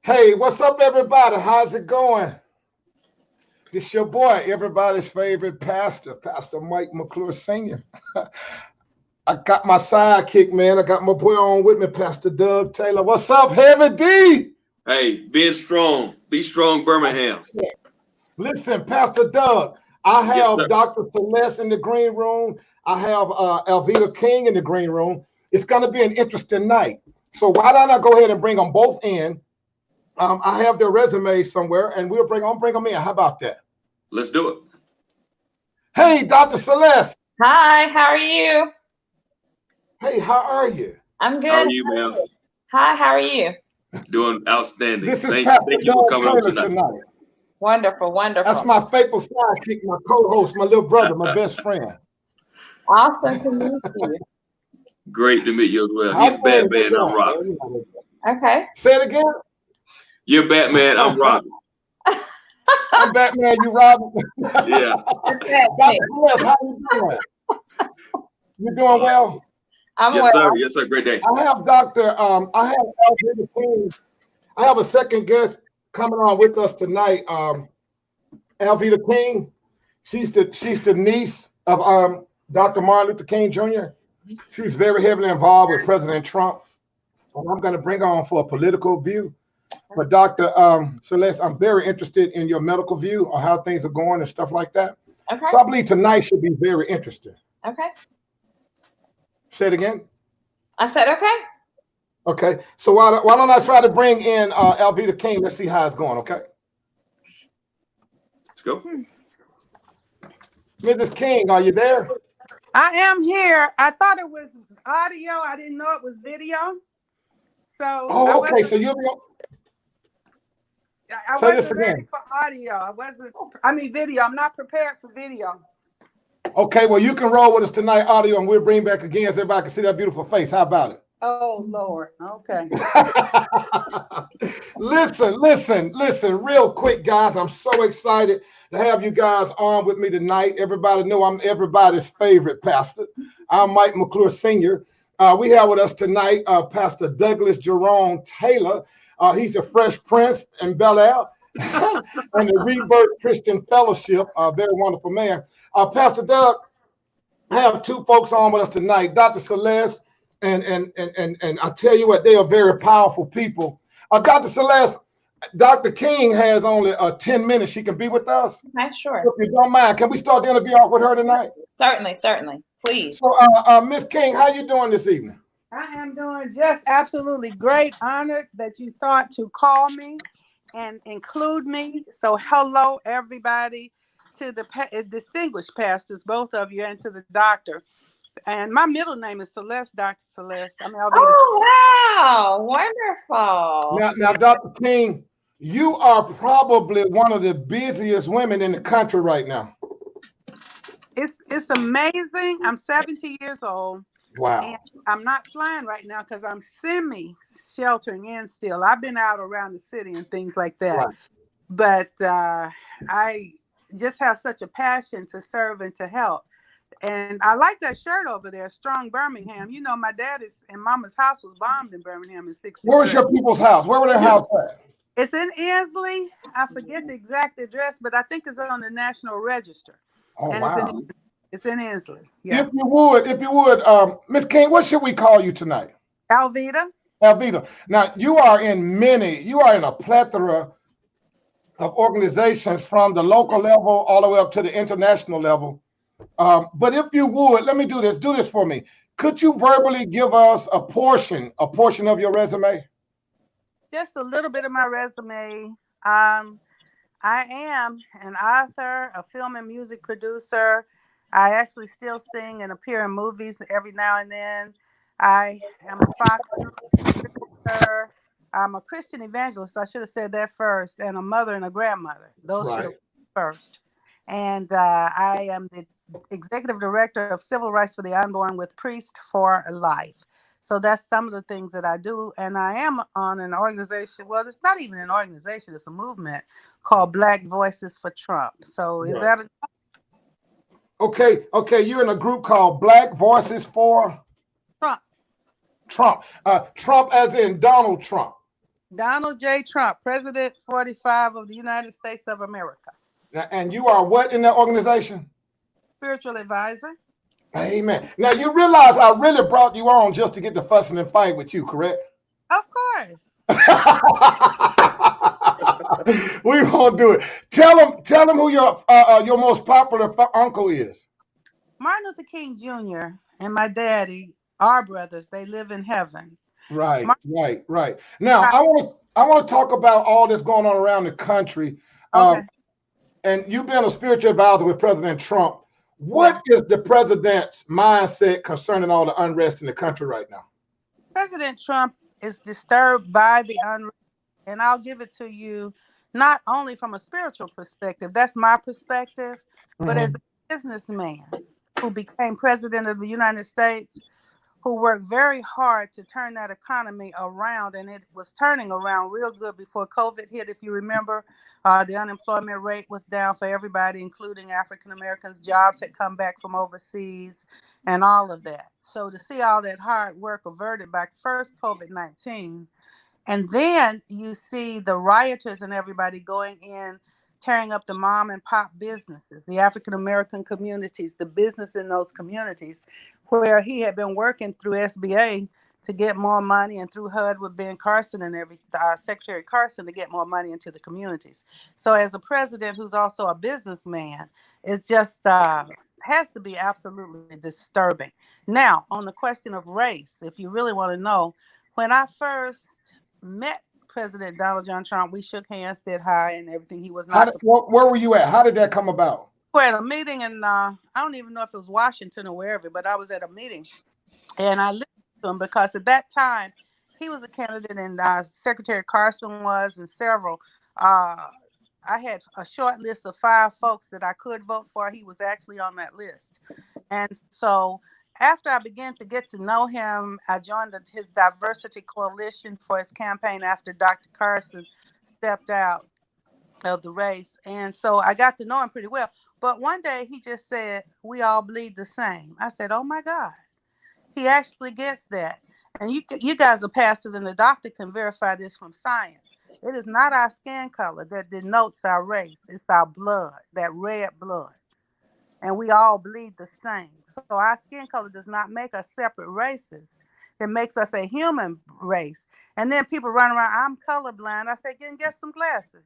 Hey, what's up, everybody? How's it going? This your boy, everybody's favorite pastor, Pastor Mike McClure Sr. I got my sidekick, man. I got my boy on with me, Pastor Doug Taylor. What's up, Heavy D? Hey, being strong. Be strong, Birmingham. Listen, Pastor Doug, I Yes, have sir. Dr. Celeste in the green room. I have Alvita King in the green room. It's going to be an interesting night. So why don't I go ahead and bring them both in? I have their resumes somewhere, and I'll bring them in. How about that? Let's do it. Hey, Dr. Celeste. Hi, how are you? Hey, how are you? I'm good. How are you, ma'am? Hi, how are you? Doing outstanding. This is Thank Pastor you for Doug coming on Taylor tonight. tonight. Wonderful, wonderful. That's my faithful sidekick, my co-host, my little brother, my best friend. Awesome to meet you. Great to meet you as well. How's He's Batman, things I'm going? Robin. Okay. Say it again. You're Batman, I'm Robin. I'm Batman, you Robin. Yeah. Okay. Dr. Celeste, how you doing? You doing well? I'm Yes, well. sir. Yes, sir. Great day. I have I have Alvita King. I have a second guest coming on with us tonight. Alvita King. She's the niece of Dr. Martin Luther King Jr. She's very heavily involved with President Trump. And I'm going to bring her on for a political view. But Dr. Celeste, I'm very interested in your medical view on how things are going and stuff like that. Okay. So I believe tonight should be very interesting. Okay. Say it again. I said okay. Okay. So why don't I try to bring in Alvita King? Let's see how it's going. Okay. Let's go. Mrs. King, are you there? I am here. I thought it was audio. I didn't know it was video. So Oh, okay. So you'll be. I Say this wasn't ready again. for audio. Video. I'm not prepared for video. Okay. Well, you can roll with us tonight, audio, and we'll bring back again so everybody can see that beautiful face. How about it? Oh Lord. Okay. Listen, real quick, guys. I'm so excited to have you guys on with me tonight. Everybody know I'm everybody's favorite pastor. I'm Mike McClure Sr. We have with us tonight Pastor Douglas Jerome Taylor. He's the Fresh Prince in Bel Air and the Rebirth Christian Fellowship. Very wonderful man. Pastor Doug, I have two folks on with us tonight, Dr. Celeste, and I tell you what, they are very powerful people. Dr. Celeste, Dr. King has only 10 minutes. She can be with us. Okay, sure. If you don't mind, can we start the interview off with her tonight? Certainly. Please. So, Miss King, how you doing this evening? I am doing just absolutely great. Honored that you thought to call me and include me. So hello, everybody, to the distinguished pastors, both of you, and to the doctor. And my middle name is Celeste, Dr. Celeste. I'm Alvita. Oh, wow. Wonderful. Now, Dr. King, you are probably one of the busiest women in the country right now. It's amazing. I'm 70 years old. Wow. And I'm not flying right now because I'm sheltering in still. I've been out around the city and things like that. Right. But I just have such a passion to serve and to help. And I like that shirt over there, Strong Birmingham. You know, my daddy's and mama's house was bombed in Birmingham in 1963. Where was your people's house? Where were their house at? It's in Ensley. I forget the exact address, but I think it's on the National Register. Oh, and wow. it's in Ensley. Yeah. If you would, Miss King, what should we call you tonight? Alvita. Alvita. Now, you are in a plethora of organizations from the local level all the way up to the international level. But if you would, let me do this for me. Could you verbally give us a portion of your resume? Just a little bit of my resume. I am an author, a film and music producer. I actually still sing and appear in movies every now and then. I am a Fox producer. I'm a Christian evangelist. I should have said that first. And a mother and a grandmother. Those should have been first. And I am the executive director of Civil Rights for the Unborn with Priest for Life. So that's some of the things that I do. And I am on an organization. Well, it's not even an organization. It's a movement called Black Voices for Trump. So is that Okay. You're in a group called Black Voices for Trump. Trump as in Donald Trump. Donald J. Trump, President 45 of the United States of America. And you are what in that organization? Spiritual advisor. Amen. Now you realize I really brought you on just to get the fussing and fight with you, correct? Of course. We won't do it. Tell them who your most popular uncle is. Martin Luther King Jr. and my daddy are brothers. They live in heaven. Right. Now I want to talk about all that's going on around the country. Okay. And you've been a spiritual advisor with President Trump. What is the president's mindset concerning all the unrest in the country right now? President Trump is disturbed by the unrest, and I'll give it to you not only from a spiritual perspective, that's my perspective, but as a businessman who became president of the United States, who worked very hard to turn that economy around, and it was turning around real good before COVID hit. If you remember, the unemployment rate was down for everybody, including African Americans. Jobs had come back from overseas and all of that. So to see all that hard work averted by first COVID-19, and then you see the rioters and everybody going in, tearing up the mom and pop businesses, the African American communities, the business in those communities, where he had been working through SBA to get more money, and through HUD with Ben Carson and Secretary Carson to get more money into the communities. So as a president who's also a businessman, it just has to be absolutely disturbing. Now, on the question of race, if you really want to know, when I first met President Donald John Trump, we shook hands, said hi, and everything. He was not. Where were you at? How did that come about? We're at a meeting, and I don't even know if it was Washington or wherever, but I was at a meeting, and I listened to him because at that time he was a candidate, and Secretary Carson was, and several. I had a short list of 5 folks that I could vote for. He was actually on that list, and so after I began to get to know him, I joined his diversity coalition for his campaign after Dr. Carson stepped out of the race. And so I got to know him pretty well. But one day he just said, "We all bleed the same." I said, "Oh my God." He actually gets that. And you guys are pastors, and the doctor can verify this from science. It is not our skin color that denotes our race. It's our blood, that red blood. And we all bleed the same. So our skin color does not make us separate races. It makes us a human race. And then people run around, "I'm colorblind." I say, get some glasses.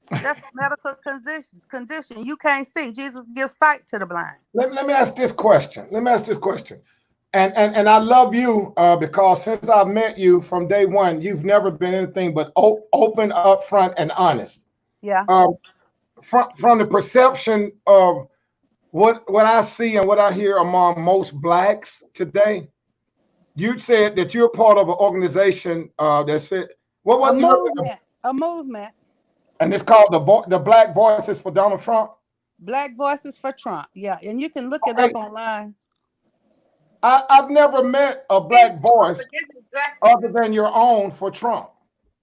That's a medical condition. You can't see. Jesus gives sight to the blind. Let me ask this question. And I love you because since I've met you from day one, you've never been anything but open, upfront, and honest. Yeah. From the perception of what I see and what I hear among most blacks today, you said that you're part of an organization that said a movement. And it's called the Black Voices for Donald Trump. Black Voices for Trump. Yeah, and you can look it up online. I've never met a black voice other than your own for Trump.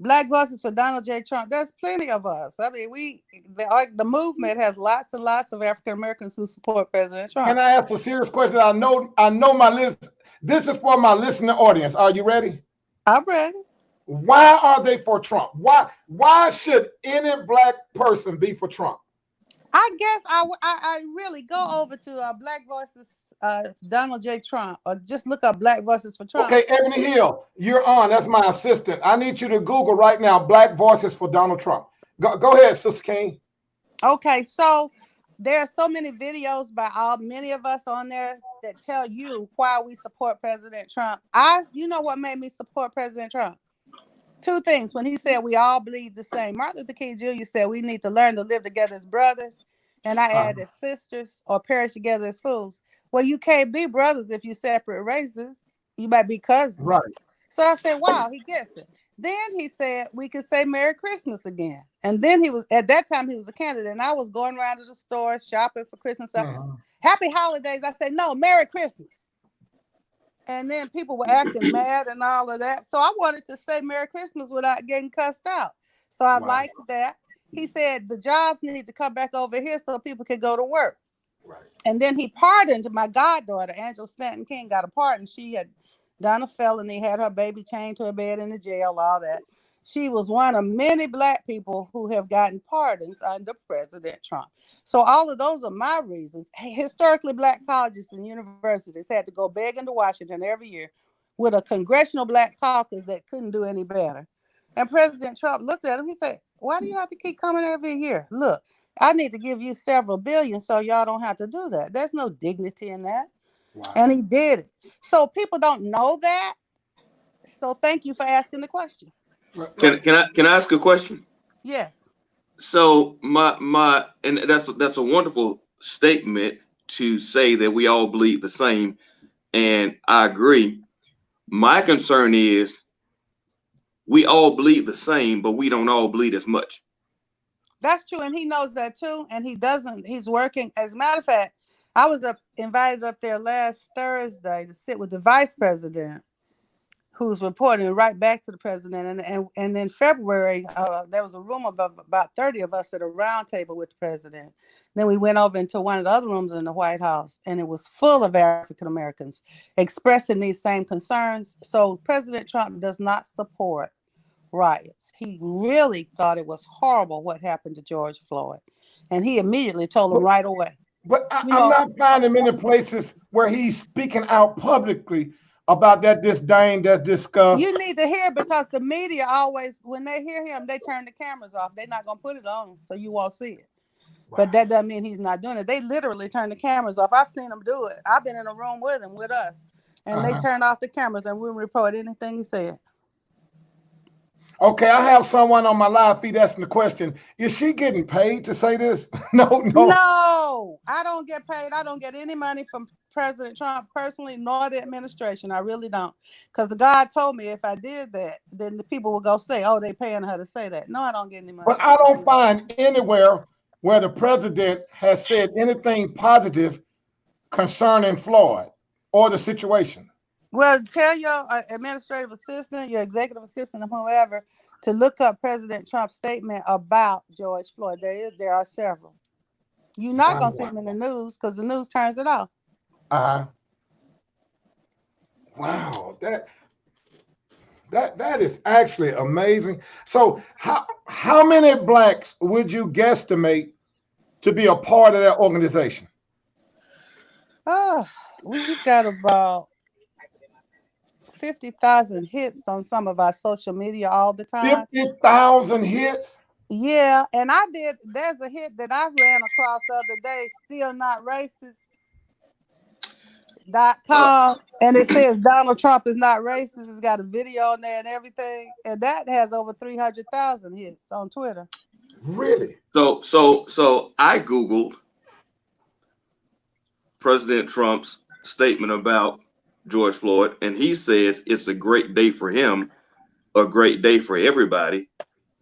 Black Voices for Donald J. Trump. There's plenty of us. I mean, the movement has lots and lots of African Americans who support President Trump. Can I ask a serious question? I know my list. This is for my listening audience. Are you ready? I'm ready. Why are they for Trump? Why should any black person be for Trump? I guess I really go over to Black Voices Donald J. Trump, or just look up Black Voices for Trump. Okay, Ebony Hill, you're on. That's my assistant. I need you to Google right now Black Voices for Donald Trump. Go ahead, Sister King. Okay, so there are so many videos by many of us on there that tell you why we support President Trump. You know what made me support President Trump? 2 things. When he said we all bleed the same. Martin Luther King Jr. said we need to learn to live together as brothers. And I added sisters, or perish together as fools. Well, you can't be brothers if you separate races. You might be cousins. Right. So I said, wow, he gets it. Then he said we could say Merry Christmas again. And then at that time he was a candidate, and I was going around to the store shopping for Christmas. Happy holidays. I said, no, Merry Christmas. And then people were acting mad and all of that. So I wanted to say Merry Christmas without getting cussed out. So I liked that. He said the jobs need to come back over here so people can go to work. Right. And then he pardoned my goddaughter, Angela Stanton King, got a pardon. She had done a felony, had her baby chained to a bed in the jail, all that. She was one of many Black people who have gotten pardons under President Trump. So all of those are my reasons. Historically Black colleges and universities had to go begging to Washington every year with a congressional Black caucus that couldn't do any better. And President Trump looked at him, he said, why do you have to keep coming every year? Look, I need to give you several billion so y'all don't have to do that. There's no dignity in that. Wow. And he did it. So people don't know that. So thank you for asking the question. Can I ask a question? Yes. So and that's a wonderful statement to say that we all bleed the same, and I agree. My concern is we all bleed the same, but we don't all bleed as much. That's true, and he knows that too, and he doesn't. He's working. As a matter of fact, I was invited up there last Thursday to sit with the vice president, who's reporting right back to the president. And then February, there was a room of about 30 of us at a round table with the president. Then we went over into one of the other rooms in the White House, and it was full of African Americans expressing these same concerns. So President Trump does not support riots. He really thought it was horrible what happened to George Floyd. And he immediately told them right away. But I'm not finding many places where he's speaking out publicly about that disdain, that disgust. You need to hear, because the media always, when they hear him, they turn the cameras off. They're not going to put it on, so you won't see it. Wow. But that doesn't mean he's not doing it. They literally turn the cameras off. I've seen him do it. I've been in a room with him, with us, and they turned off the cameras and we report anything he said. Okay, I have someone on my live feed asking the question, is she getting paid to say this? No, I don't get paid. I don't get any money from President Trump personally, nor the administration. I really don't. Because God told me if I did that, then the people will go say, oh, they're paying her to say that. No, I don't get any money. But I don't find anywhere where the president has said anything positive concerning Floyd or the situation. Well, tell your administrative assistant, your executive assistant, or whoever to look up President Trump's statement about George Floyd. There are several. You're not going to see them in the news because the news turns it off. Wow, that is actually amazing. So how many Blacks would you guesstimate to be a part of that organization? Oh, we've got about 50,000 hits on some of our social media all the time. 50,000 hits? Yeah, and there's a hit that I ran across the other day, stillnotracist.com, and it says Donald Trump is not racist. It's got a video on there and everything, and that has over 300,000 hits on Twitter. Really? So I Googled President Trump's statement about George Floyd, and he says it's a great day for him, a great day for everybody.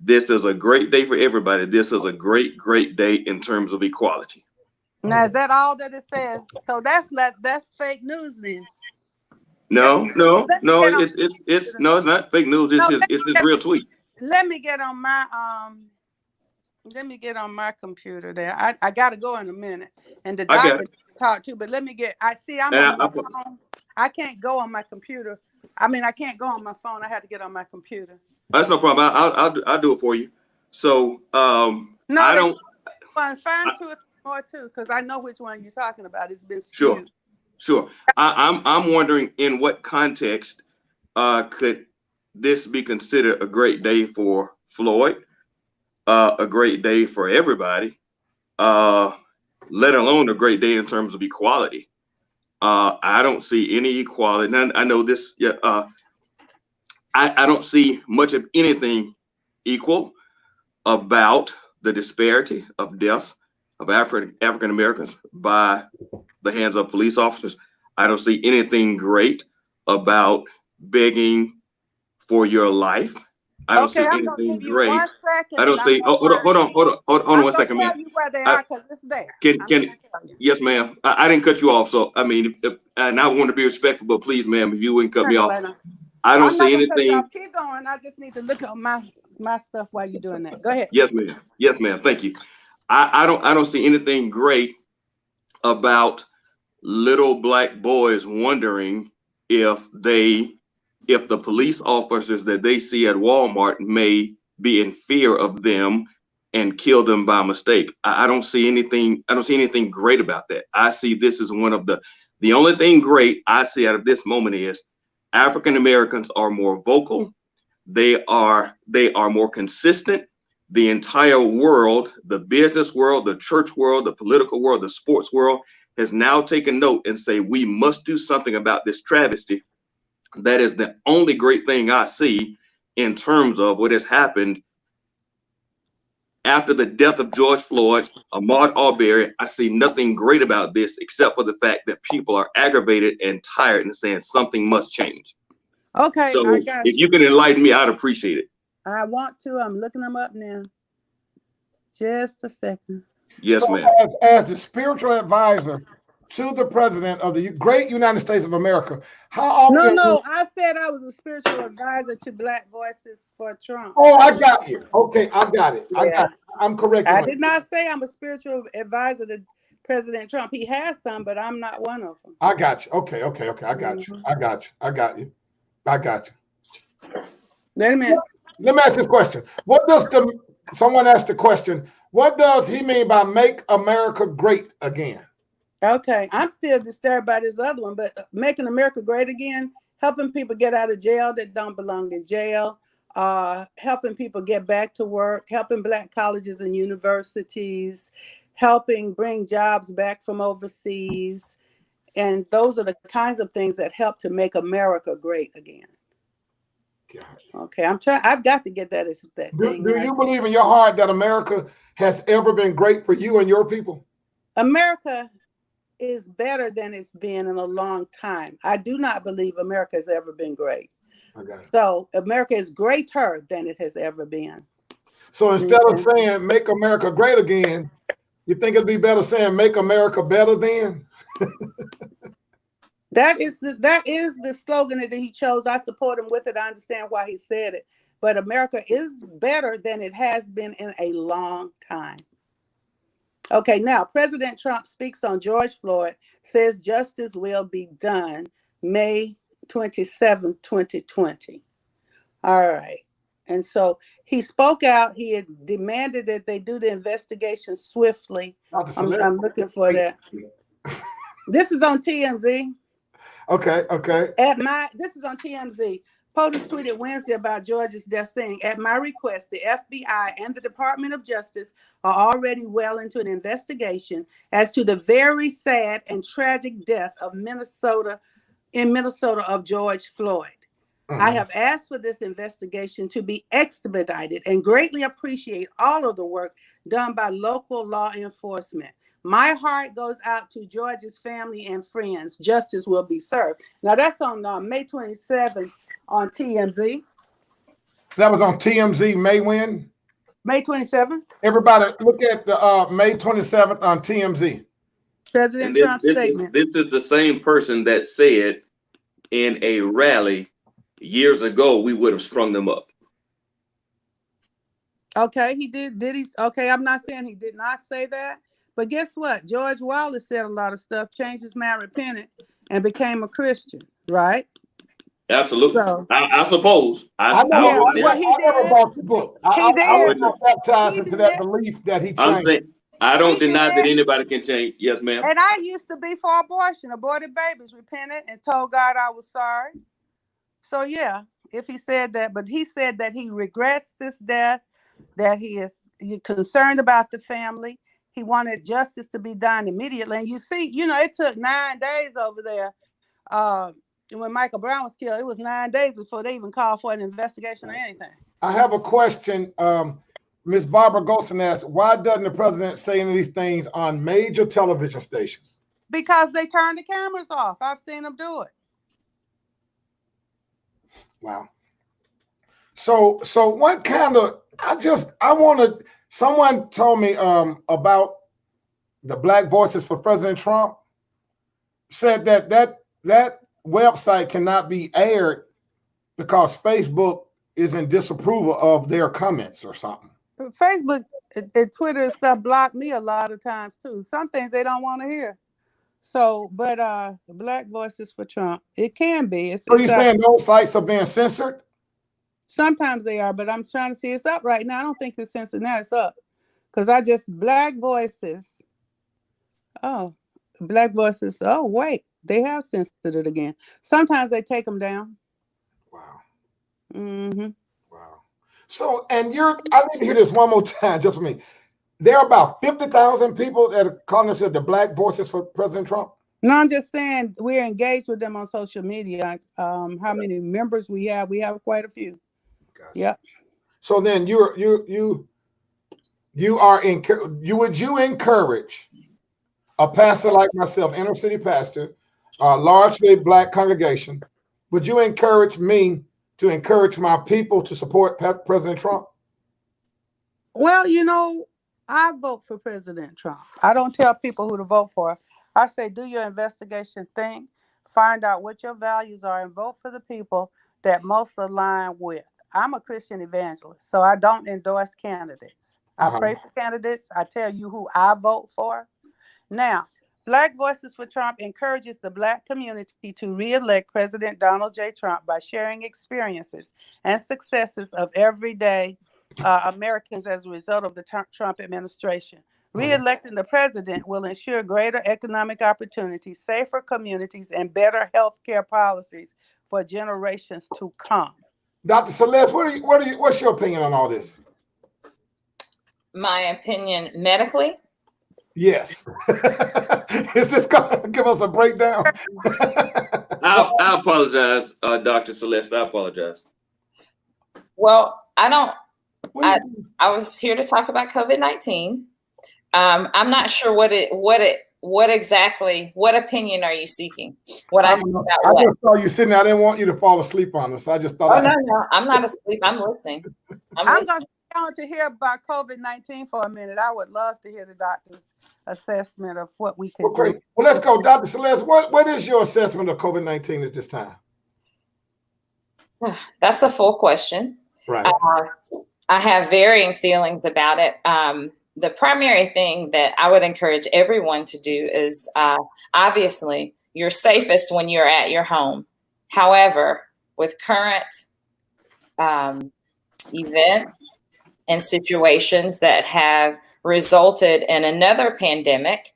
This is a great day for everybody. This is a great day in terms of equality. Now, is that all that it says? So that's fake news then. No, it's not fake news. It's his real tweet. Let me get on my computer there. I gotta go in a minute, and the doctor can talk too. But let me get. I'm on my phone. I can't go on my computer. I can't go on my phone. I have to get on my computer. That's no problem. I'll do it for you. So I don't. Find two or three more too, because I know which one you're talking about. It's been skewed. Sure. I'm wondering in what context could this be considered a great day for Floyd, a great day for everybody, let alone a great day in terms of equality. I don't see any equality. And I know this. I don't see much of anything equal about the disparity of deaths of African Americans by the hands of police officers. I don't see anything great about begging for your life. I don't see anything great. I don't see. Hold on 1 second, man. Yes, ma'am. I didn't cut you off, so and I want to be respectful, but please, ma'am, if you wouldn't cut me off. I don't see anything. Keep going. I just need to look at my stuff while you're doing that. Go ahead. Yes, ma'am. Yes, ma'am. Thank you. I don't see anything great about little Black boys wondering if the police officers that they see at Walmart may be in fear of them and kill them by mistake. I don't see anything great about that. I see this as one of the only thing great I see out of this moment is African Americans are more vocal. They are more consistent. The entire world, the business world, the church world, the political world, the sports world has now taken note and say, we must do something about this travesty. That is the only great thing I see in terms of what has happened after the death of George Floyd, Ahmaud Arbery. I see nothing great about this except for the fact that people are aggravated and tired and saying something must change. Okay, So I got if you can enlighten me, I'd appreciate it. I want to. I'm looking them up now. Just a second. Yes, so ma'am. as the spiritual advisor to the president of the great United States of America, how often? No, I said I was a spiritual advisor to Black Voices for Trump. Oh, I got you. Okay, I got it. Yeah. I'm correct. I did not say I'm a spiritual advisor to President Trump. He has some, but I'm not one of them. I got you. Okay. I got you. I got you. Wait a minute. Let me ask this question. Someone asked the question, what does he mean by make America great again? Okay, I'm still disturbed by this other one, but making America great again, helping people get out of jail that don't belong in jail, helping people get back to work, helping Black colleges and universities, helping bring jobs back from overseas. And those are the kinds of things that help to make America great again. Okay, I've got to get that thing. Do you believe in your heart that America has ever been great for you and your people? America is better than it's been in a long time. I do not believe America has ever been great. Okay. So America is greater than it has ever been. So instead of saying make America great again, you think it'd be better saying make America better then? That is the slogan that he chose. I support him with it. I understand why he said it. But America is better than it has been in a long time. Okay, now President Trump speaks on George Floyd, says justice will be done May 27th, 2020. All right. And so he spoke out. He had demanded that they do the investigation swiftly. I'm looking for that. This is on TMZ. Okay. This is on TMZ. POTUS tweeted Wednesday about George's death, saying, at my request, the FBI and the Department of Justice are already well into an investigation as to the very sad and tragic death of Minnesota of George Floyd. Mm-hmm. I have asked for this investigation to be expedited and greatly appreciate all of the work done by local law enforcement. My heart goes out to George's family and friends. Justice will be served. Now that's on May 27th on TMZ. That was on TMZ. May when? May 27th. Everybody look at the May 27th on TMZ. President Trump's statement. This is the same person that said in a rally years ago, we would have strung them up. Okay, he did. Did he? Okay, I'm not saying he did not say that. But guess what? George Wallace said a lot of stuff, changed his mind, repented, and became a Christian, right? Absolutely. So, I suppose. I never bought the book. I was baptized into that belief that he changed. I'm saying, I don't deny that anybody can change. Yes, ma'am. And I used to be for abortion, aborted babies, repented, and told God I was sorry. So yeah, if he said that, but he said that he regrets this death, that he's concerned about the family. He wanted justice to be done immediately. And you see, it took 9 days over there. When Michael Brown was killed, it was 9 days before they even called for an investigation or anything. I have a question. Ms. Barbara Golson asked, why doesn't the president say any of these things on major television stations? Because they turn the cameras off. I've seen them do it. Wow. So what kind of, someone told me about the Black Voices for President Trump, said that website cannot be aired because Facebook is in disapproval of their comments or something. Facebook and Twitter and stuff block me a lot of times too. Some things they don't want to hear. So, but the Black Voices for Trump, it can be. So you're saying those sites are being censored? Sometimes they are, but I'm trying to see. It's up right now. I don't think it's censored now. It's up because I just Black Voices. Oh, Black Voices. Oh, wait, they have censored it again. Sometimes they take them down. Wow. Mm-hmm. Wow. So, and I need to hear this one more time, just for me. There are about 50,000 people that are calling themselves the Black Voices for President Trump. No, I'm just saying we're engaged with them on social media. How many members we have? We have quite a few. Gotcha. Yep. So then would you encourage a pastor like myself, inner city pastor, a largely Black congregation, would you encourage me to encourage my people to support President Trump? Well, I vote for President Trump. I don't tell people who to vote for. I say, do your investigation, think, find out what your values are, and vote for the people that most align with. I'm a Christian evangelist, so I don't endorse candidates. I pray for candidates. I tell you who I vote for. Now, Black Voices for Trump encourages the Black community to re-elect President Donald J. Trump by sharing experiences and successes of everyday Americans as a result of the Trump administration. Re-electing the president will ensure greater economic opportunities, safer communities, and better health care policies for generations to come. Dr. Celeste, what's your opinion on all this? My opinion medically? Yes. Is this going to give us a breakdown? I apologize, Dr. Celeste. I apologize. Well, I was here to talk about COVID-19. I'm not sure what opinion are you seeking? I just saw you sitting there. I didn't want you to fall asleep on us. I just thought. No, I'm not asleep. I'm listening. I'm going to hear about COVID-19 for a minute. I would love to hear the doctor's assessment of what we can do. Well, let's go, Dr. Celeste. What is your assessment of COVID-19 at this time? That's a full question. Right. I have varying feelings about it. The primary thing that I would encourage everyone to do is obviously you're safest when you're at your home. However, with current events and situations that have resulted in another pandemic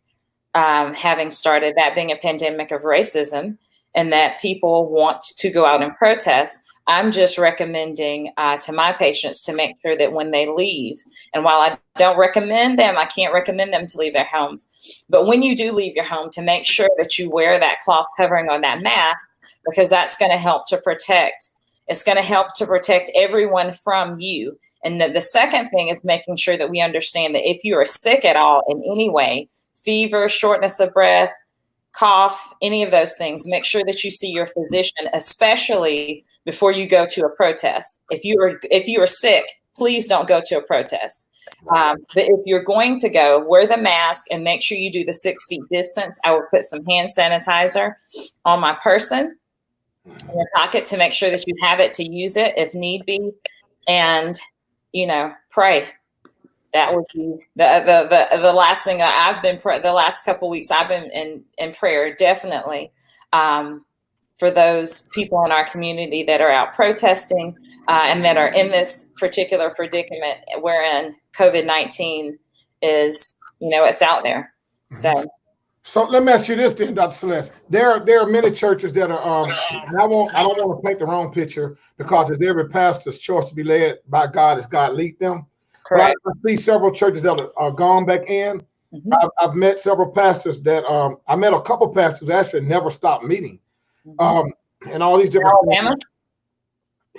having started, that being a pandemic of racism, and that people want to go out and protest, I'm just recommending to my patients to make sure that when they leave, and while I don't recommend them, I can't recommend them to leave their homes, but when you do leave your home, to make sure that you wear that cloth covering or that mask, because that's going to help to protect. It's going to help to protect everyone from you. And the second thing is making sure that we understand that if you are sick at all in any way, fever, shortness of breath, cough, any of those things, make sure that you see your physician, especially before you go to a protest. If you are sick, please don't go to a protest. But if you're going to go, wear the mask and make sure you do the 6 feet distance. I will put some hand sanitizer on my person in your pocket to make sure that you have it to use it if need be. And, pray. That would be the last thing I've been, the last couple of weeks I've been in prayer, definitely, for those people in our community that are out protesting and that are in this particular predicament wherein COVID-19 is, it's out there. So let me ask you this then, Dr. Celeste. There are many churches that are, and I don't want to paint the wrong picture, because it's every pastor's choice to be led by God as God lead them. Correct. But I see several churches that are gone back in. Mm-hmm. I've met several pastors that I met a couple pastors that actually never stopped meeting. Mm-hmm. And all these different Alabama?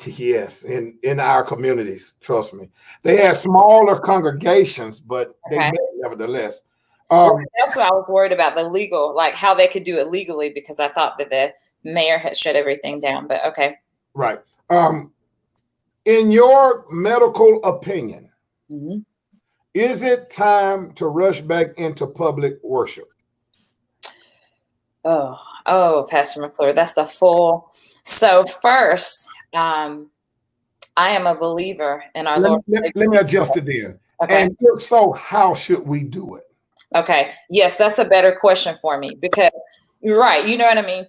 Yes, in our communities, trust me. They had smaller congregations, but they met nevertheless. That's what I was worried about, the legal, like how they could do it legally, because I thought that the mayor had shut everything down, but okay. Right. In your medical opinion, mm-hmm. is it time to rush back into public worship? Oh, Pastor McClure, that's a full. So first, I am a believer in our Lord. Let me adjust it then. Okay. And if so, how should we do it? Okay. Yes, that's a better question for me because you're right. You know what I mean?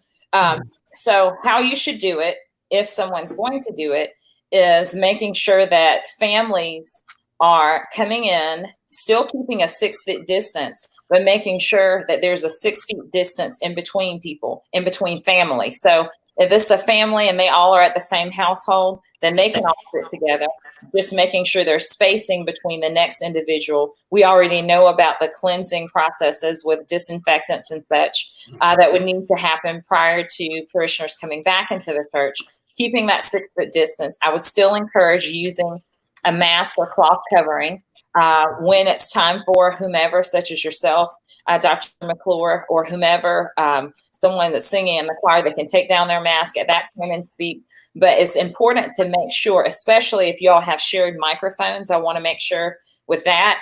So how you should do it, if someone's going to do it, is making sure that families are coming in, still keeping a 6 foot distance, but making sure that there's a 6 feet distance in between people, in between families. So if it's a family and they all are at the same household, then they can all sit together, just making sure there's spacing between the next individual. We already know about the cleansing processes with disinfectants and such that would need to happen prior to parishioners coming back into the church. Keeping that 6 foot distance, I would still encourage using a mask or cloth covering when it's time for whomever, such as yourself, Dr. McClure, or whomever, someone that's singing in the choir that can take down their mask at that point and speak. But it's important to make sure, especially if you all have shared microphones, I want to make sure with that,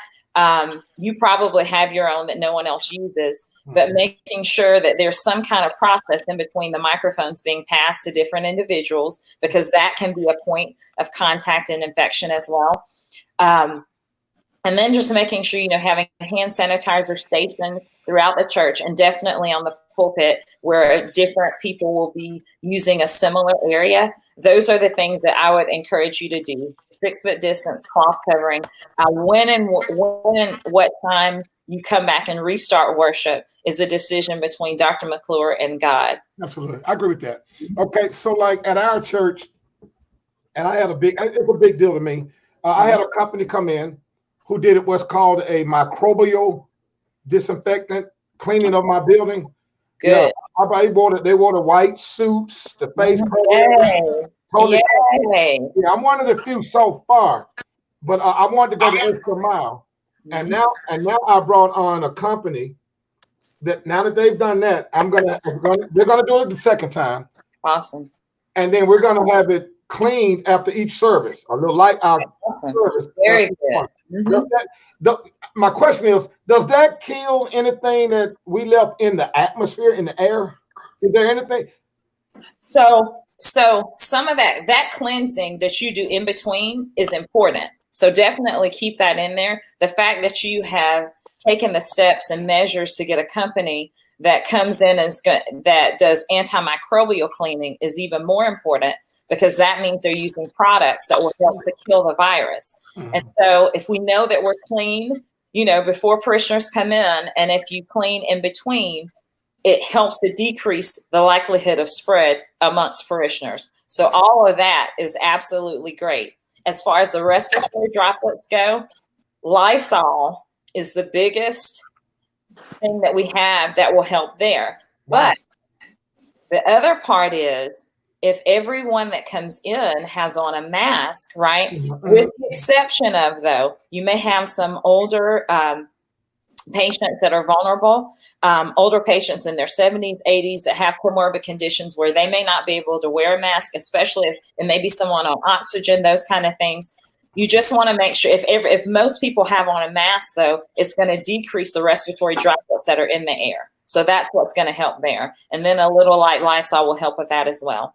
you probably have your own that no one else uses, but making sure that there's some kind of process in between the microphones being passed to different individuals, because that can be a point of contact and infection as well. And then just making sure, having hand sanitizer stations throughout the church and definitely on the pulpit where different people will be using a similar area. Those are the things that I would encourage you to do. 6 foot distance, cloth covering. When and what time you come back and restart worship is a decision between Dr. McClure and God. Absolutely. I agree with that. Okay. So like at our church, and it's a big deal to me. I had a company come in who did what's called a microbial disinfectant cleaning of my building. Good. Yeah, they wore the white suits, the face coverings. Totally. Yeah, I'm one of the few so far, but I wanted to go the extra mile. And now I brought on a company that now that they've done that, they're gonna do it the second time. Awesome. And then we're gonna have it cleaned after each service, a little light out service. Very good. Mm-hmm. My question is, does that kill anything that we left in the atmosphere, in the air? Is there anything? So some of that cleansing that you do in between is important. So definitely keep that in there. The fact that you have taken the steps and measures to get a company that comes in that does antimicrobial cleaning is even more important, because that means they're using products that will help to kill the virus. Mm-hmm. And so if we know that we're clean, before parishioners come in, and if you clean in between, it helps to decrease the likelihood of spread amongst parishioners. So all of that is absolutely great. As far as the respiratory droplets go, Lysol is the biggest thing that we have that will help there. Wow. But the other part is, if everyone that comes in has on a mask, right? Mm-hmm. With the exception of, though, you may have some older patients that are vulnerable, older patients in their 70s, 80s that have comorbid conditions where they may not be able to wear a mask, especially if it may be someone on oxygen, those kind of things. You just want to make sure if most people have on a mask, though, it's going to decrease the respiratory droplets that are in the air. So that's what's going to help there. And then a little light Lysol will help with that as well.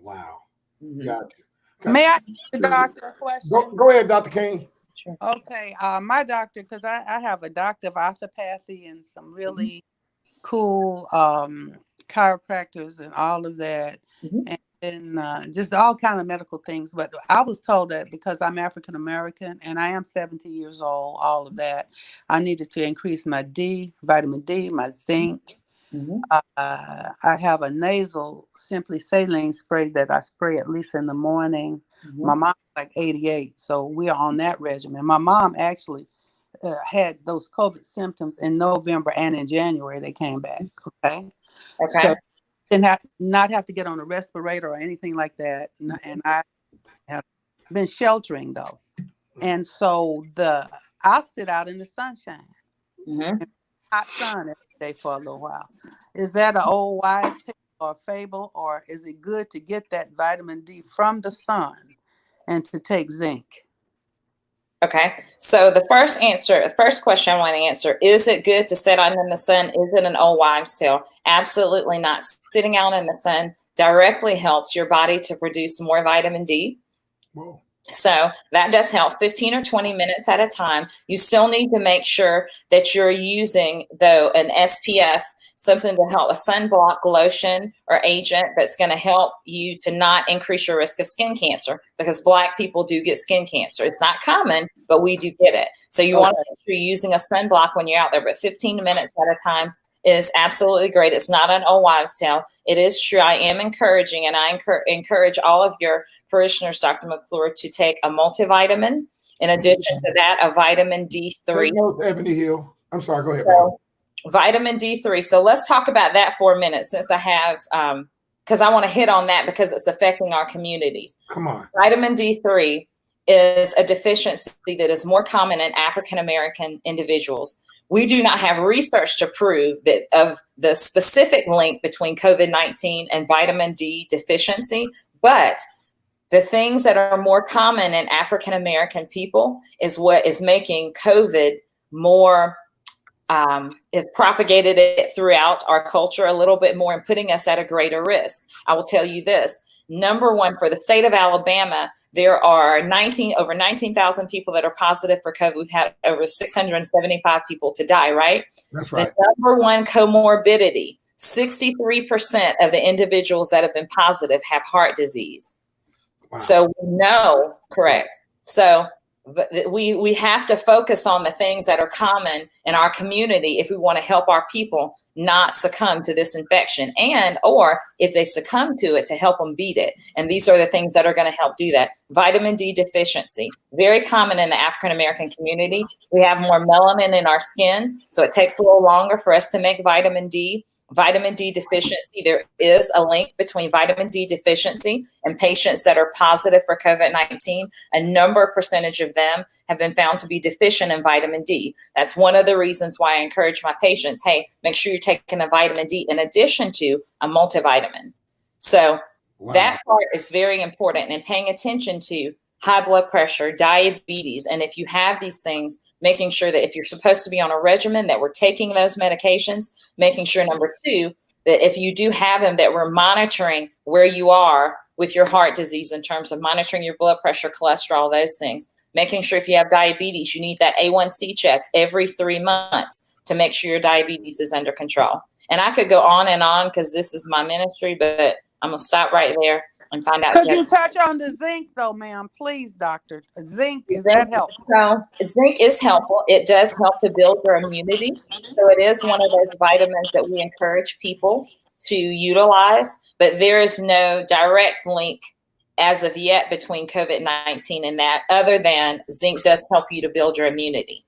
Wow. Mm-hmm. Gotcha. May I ask the doctor a question? Go ahead, Dr. King. Sure. Okay. My doctor, because I have a doctor of orthopathy and some really cool chiropractors and all of that. Mm-hmm. And just all kind of medical things. But I was told that because I'm African American and I am 70 years old, all of that, I needed to increase my vitamin D, my zinc. Mm-hmm. I have a nasal Simply Saline spray that I spray at least in the morning. Mm-hmm. My mom's like 88, so we are on that regimen. My mom actually had those COVID symptoms in November and in January. They came back. Okay. So not have to get on a respirator or anything like that. And I have been sheltering though. And so I'll sit out in the sunshine, mm-hmm. hot sun every day for a little while. Is that an old wives' tale or a fable, or is it good to get that vitamin D from the sun and to take zinc? Okay, so the first question I want to answer, is it good to sit out in the sun? Is it an old wives' tale? Absolutely not. Sitting out in the sun directly helps your body to produce more vitamin D. Whoa. So that does help, 15 or 20 minutes at a time. You still need to make sure that you're using, though, an SPF, something to help, a sunblock lotion or agent that's going to help you to not increase your risk of skin cancer, because Black people do get skin cancer. It's not common, but we do get it. So you want to make sure you're using a sunblock when you're out there, but 15 minutes at a time is absolutely great. It's not an old wives' tale. It is true. I am encouraging, and I encourage all of your parishioners, Dr. McClure, to take a multivitamin. In addition to that, a vitamin D3. Ebony Hill. I'm sorry, go ahead. So, vitamin D3. So let's talk about that for a minute, since I have, because I want to hit on that because it's affecting our communities. Come on. Vitamin D3 is a deficiency that is more common in African American individuals. We do not have research to prove that of the specific link between COVID-19 and vitamin D deficiency, but the things that are more common in African American people is what is making COVID more, is propagated it throughout our culture a little bit more and putting us at a greater risk. I will tell you this. Number one, for the state of Alabama, there are over 19,000 people that are positive for COVID. We've had over 675 people to die, right? That's right. The number one comorbidity, 63% of the individuals that have been positive have heart disease. Wow. So we know, correct. So we have to focus on the things that are common in our community if we want to help our people not succumb to this infection, and or if they succumb to it, to help them beat it. And these are the things that are going to help do that. Vitamin D deficiency, very common in the African American community. We have more melanin in our skin, so it takes a little longer for us to make vitamin D. Vitamin D deficiency, there is a link between vitamin D deficiency and patients that are positive for COVID-19. A percentage of them have been found to be deficient in vitamin D. That's one of the reasons why I encourage my patients, hey, make sure you're taking a vitamin D in addition to a multivitamin. So that part is very important, and paying attention to high blood pressure, diabetes, and if you have these things, making sure that if you're supposed to be on a regimen, that we're taking those medications, making sure, number two, that if you do have them, that we're monitoring where you are with your heart disease in terms of monitoring your blood pressure, cholesterol, those things. Making sure if you have diabetes, you need that A1C checked every 3 months to make sure your diabetes is under control. And I could go on and on because this is my ministry, but I'm going to stop right there and find out. Could you touch on the zinc though, ma'am? Please, doctor. Zinc, is that helpful? So zinc is helpful. It does help to build your immunity. So it is one of those vitamins that we encourage people to utilize, but there is no direct link as of yet between COVID-19 and that, other than zinc does help you to build your immunity.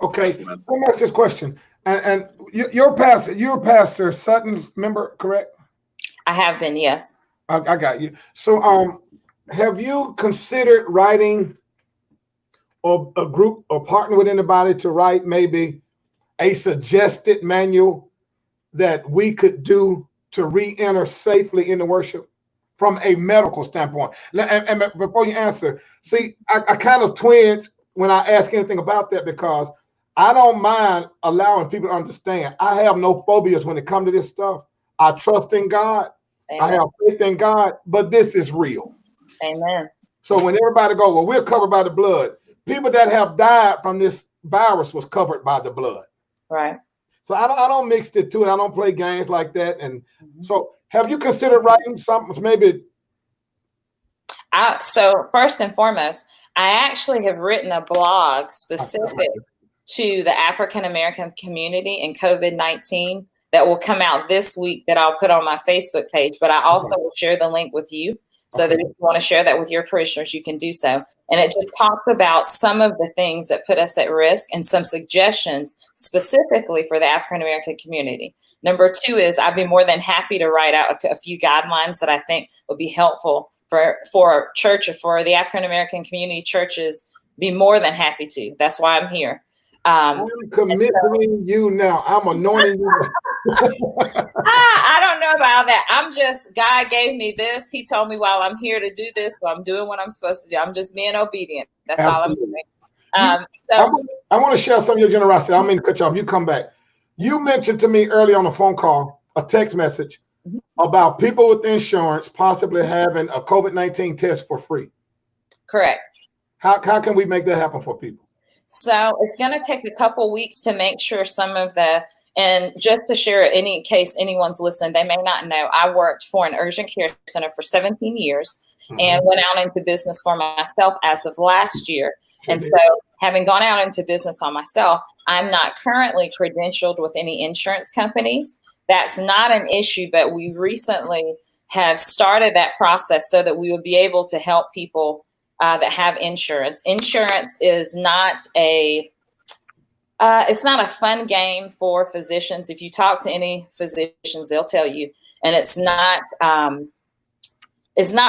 Okay, let me ask this question. And you're Pastor Sutton's member, correct? I have been, yes. I got you. So have you considered writing or a group or partner with anybody to write maybe a suggested manual that we could do to re-enter safely into worship from a medical standpoint? And before you answer, see, I kind of twinge when I ask anything about that, because I don't mind allowing people to understand. I have no phobias when it comes to this stuff. I trust in God. Amen. I have faith in God, but this is real. Amen. So when everybody goes, well, we're covered by the blood. People that have died from this virus was covered by the blood. Right. So I don't mix it to it. I don't play games like that. And so have you considered writing something maybe? So first and foremost, I actually have written a blog specific to the African American community and COVID-19 that will come out this week that I'll put on my Facebook page, but I also will share the link with you so that if you want to share that with your parishioners, you can do so. And it just talks about some of the things that put us at risk and some suggestions specifically for the African American community. Number two is I'd be more than happy to write out a few guidelines that I think would be helpful for church, for the African American community churches. Be more than happy to. That's why I'm here. I'm committing you now. I'm anointing you. I don't know about that. God gave me this. He told me while I'm here to do this, so I'm doing what I'm supposed to do. I'm just being obedient. That's Absolutely. All I'm doing. I want to share some of your generosity. I don't mean to cut you off. You come back. You mentioned to me early on a phone call, a text message, about people with insurance possibly having a COVID-19 test for free. Correct. How can we make that happen for people? So it's going to take a couple weeks to make sure some of the, and just to share in case anyone's listening, they may not know, I worked for an urgent care center for 17 years and went out into business for myself as of last year. And so having gone out into business on myself, I'm not currently credentialed with any insurance companies. That's not an issue, but we recently have started that process so that we would be able to help people that have insurance. Insurance is not it's not a fun game for physicians. If you talk to any physicians, they'll tell you, and it's not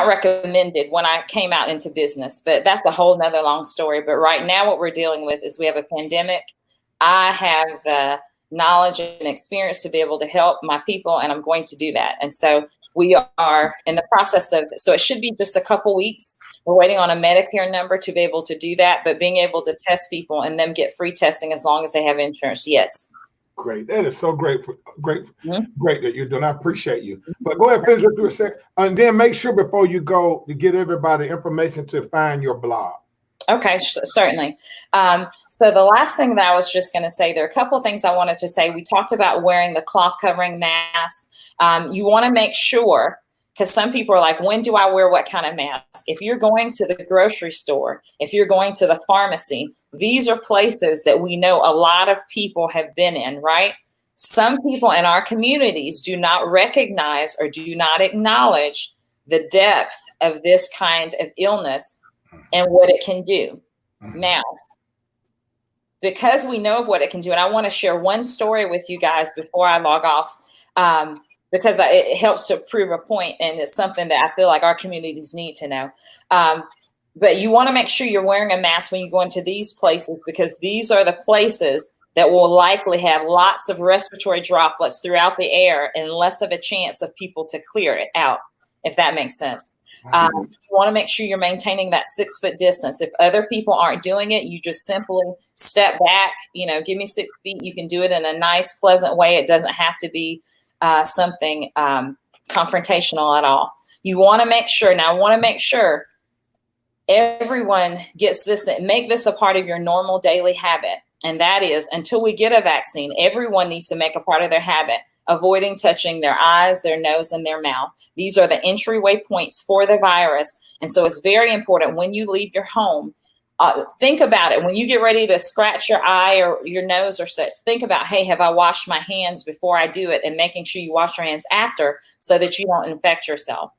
recommended when I came out into business, but that's a whole nother long story. But right now what we're dealing with is we have a pandemic. I have the knowledge and experience to be able to help my people, and I'm going to do that. And so we are in the process of, so it should be just a couple weeks. We're waiting on a Medicare number to be able to do that, but being able to test people and them get free testing as long as they have insurance. Yes. Great. That is so great. Great that you're doing. I appreciate you. But go ahead, finish with a second. And then make sure before you go to get everybody information to find your blog. Okay, certainly. So the last thing that I was just going to say, there are a couple of things I wanted to say. We talked about wearing the cloth covering mask. You want to make sure, because some people are like, when do I wear what kind of mask? If you're going to the grocery store, if you're going to the pharmacy, these are places that we know a lot of people have been in, right? Some people in our communities do not recognize or do not acknowledge the depth of this kind of illness and what it can do. Now, because we know of what it can do, and I want to share one story with you guys before I log off, because it helps to prove a point, and it's something that I feel like our communities need to know. But you want to make sure you're wearing a mask when you go into these places, because these are the places that will likely have lots of respiratory droplets throughout the air and less of a chance of people to clear it out, if that makes sense. You want to make sure you're maintaining that 6 foot distance. If other people aren't doing it, you just simply step back, give me 6 feet. You can do it in a nice, pleasant way. It doesn't have to be something confrontational at all. You want to make sure, now I want to make sure everyone gets this, make this a part of your normal daily habit. And that is, until we get a vaccine, everyone needs to make a part of their habit avoiding touching their eyes, their nose, and their mouth. These are the entryway points for the virus. And so it's very important when you leave your home, think about it. When you get ready to scratch your eye or your nose or such, think about, hey, have I washed my hands before I do it? And making sure you wash your hands after so that you don't infect yourself.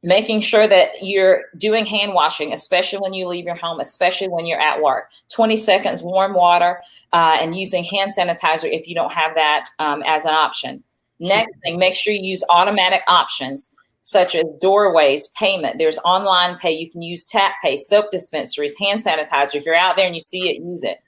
Making sure that you're doing hand washing, especially when you leave your home, especially when you're at work. 20 seconds warm water and using hand sanitizer if you don't have that as an option. Next thing, make sure you use automatic options such as doorways, payment. There's online pay. You can use tap pay, soap dispensaries, hand sanitizer. If you're out there and you see it, use it.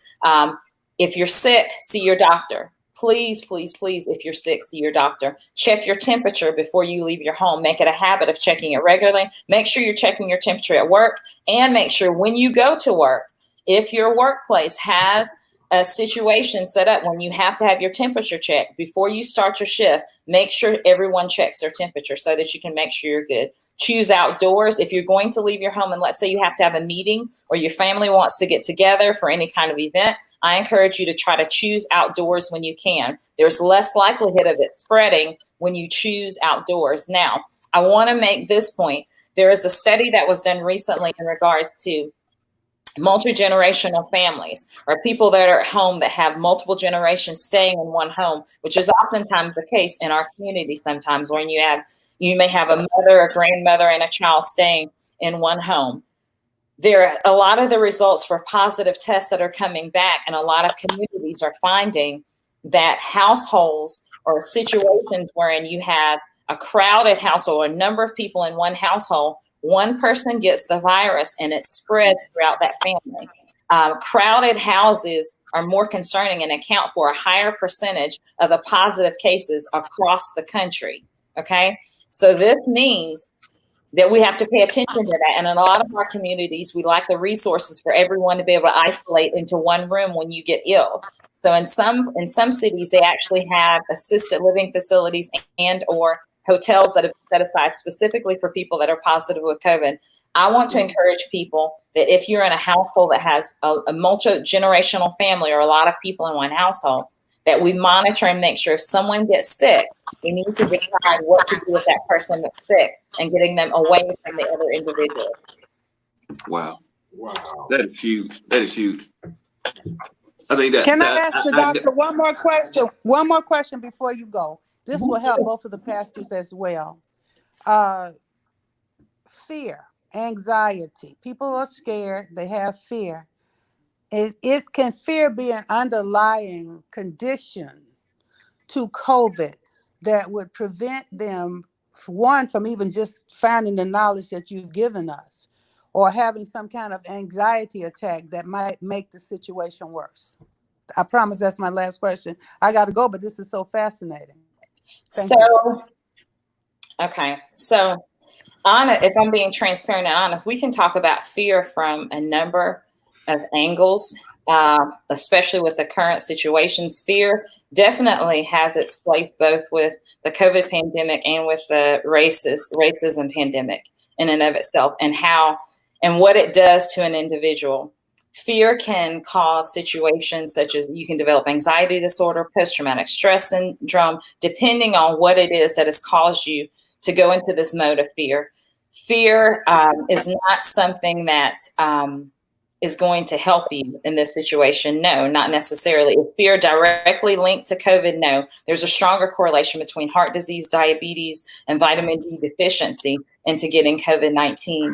If you're sick, see your doctor. Please, please, please, if you're sick, see your doctor. Check your temperature before you leave your home. Make it a habit of checking it regularly. Make sure you're checking your temperature at work, and make sure when you go to work, if your workplace has a situation set up when you have to have your temperature checked before you start your shift, make sure everyone checks their temperature so that you can make sure you're good. Choose outdoors. If you're going to leave your home and let's say you have to have a meeting or your family wants to get together for any kind of event, I encourage you to try to choose outdoors when you can. There's less likelihood of it spreading when you choose outdoors. Now, I want to make this point. There is a study that was done recently in regards to multi-generational families, or people that are at home that have multiple generations staying in one home, which is oftentimes the case in our community sometimes, when you may have a mother, a grandmother, and a child staying in one home. There are a lot of the results for positive tests that are coming back, and a lot of communities are finding that households or situations wherein you have a crowded household, a number of people in one household, one person gets the virus and it spreads throughout that family. Crowded houses are more concerning and account for a higher percentage of the positive cases across the country. Okay, so this means that we have to pay attention to that. And in a lot of our communities, we lack the resources for everyone to be able to isolate into one room when you get ill. So in some cities, they actually have assisted living facilities and or hotels that have been set aside specifically for people that are positive with COVID. I want to encourage people that if you're in a household that has a multi-generational family or a lot of people in one household, that we monitor and make sure if someone gets sick, we need to decide what to do with that person that's sick and getting them away from the other individual. Wow. Wow. That is huge. That is huge. I think that. Can I ask the doctor one more question? One more question before you go. This will help both of the pastors as well. Fear, anxiety. People are scared. They have fear. Can fear be an underlying condition to COVID that would prevent them, one, from even just finding the knowledge that you've given us, or having some kind of anxiety attack that might make the situation worse? I promise that's my last question. I got to go, but this is so fascinating. Thank you. Okay. So, if I'm being transparent and honest, we can talk about fear from a number of angles, especially with the current situations. Fear definitely has its place both with the COVID pandemic and with the racism pandemic in and of itself, and what it does to an individual. Fear can cause situations such as you can develop anxiety disorder, post-traumatic stress syndrome, depending on what it is that has caused you to go into this mode of fear. Fear is not something that is going to help you in this situation. No, not necessarily. Is fear directly linked to COVID? No. There's a stronger correlation between heart disease, diabetes, and vitamin D deficiency into getting COVID-19.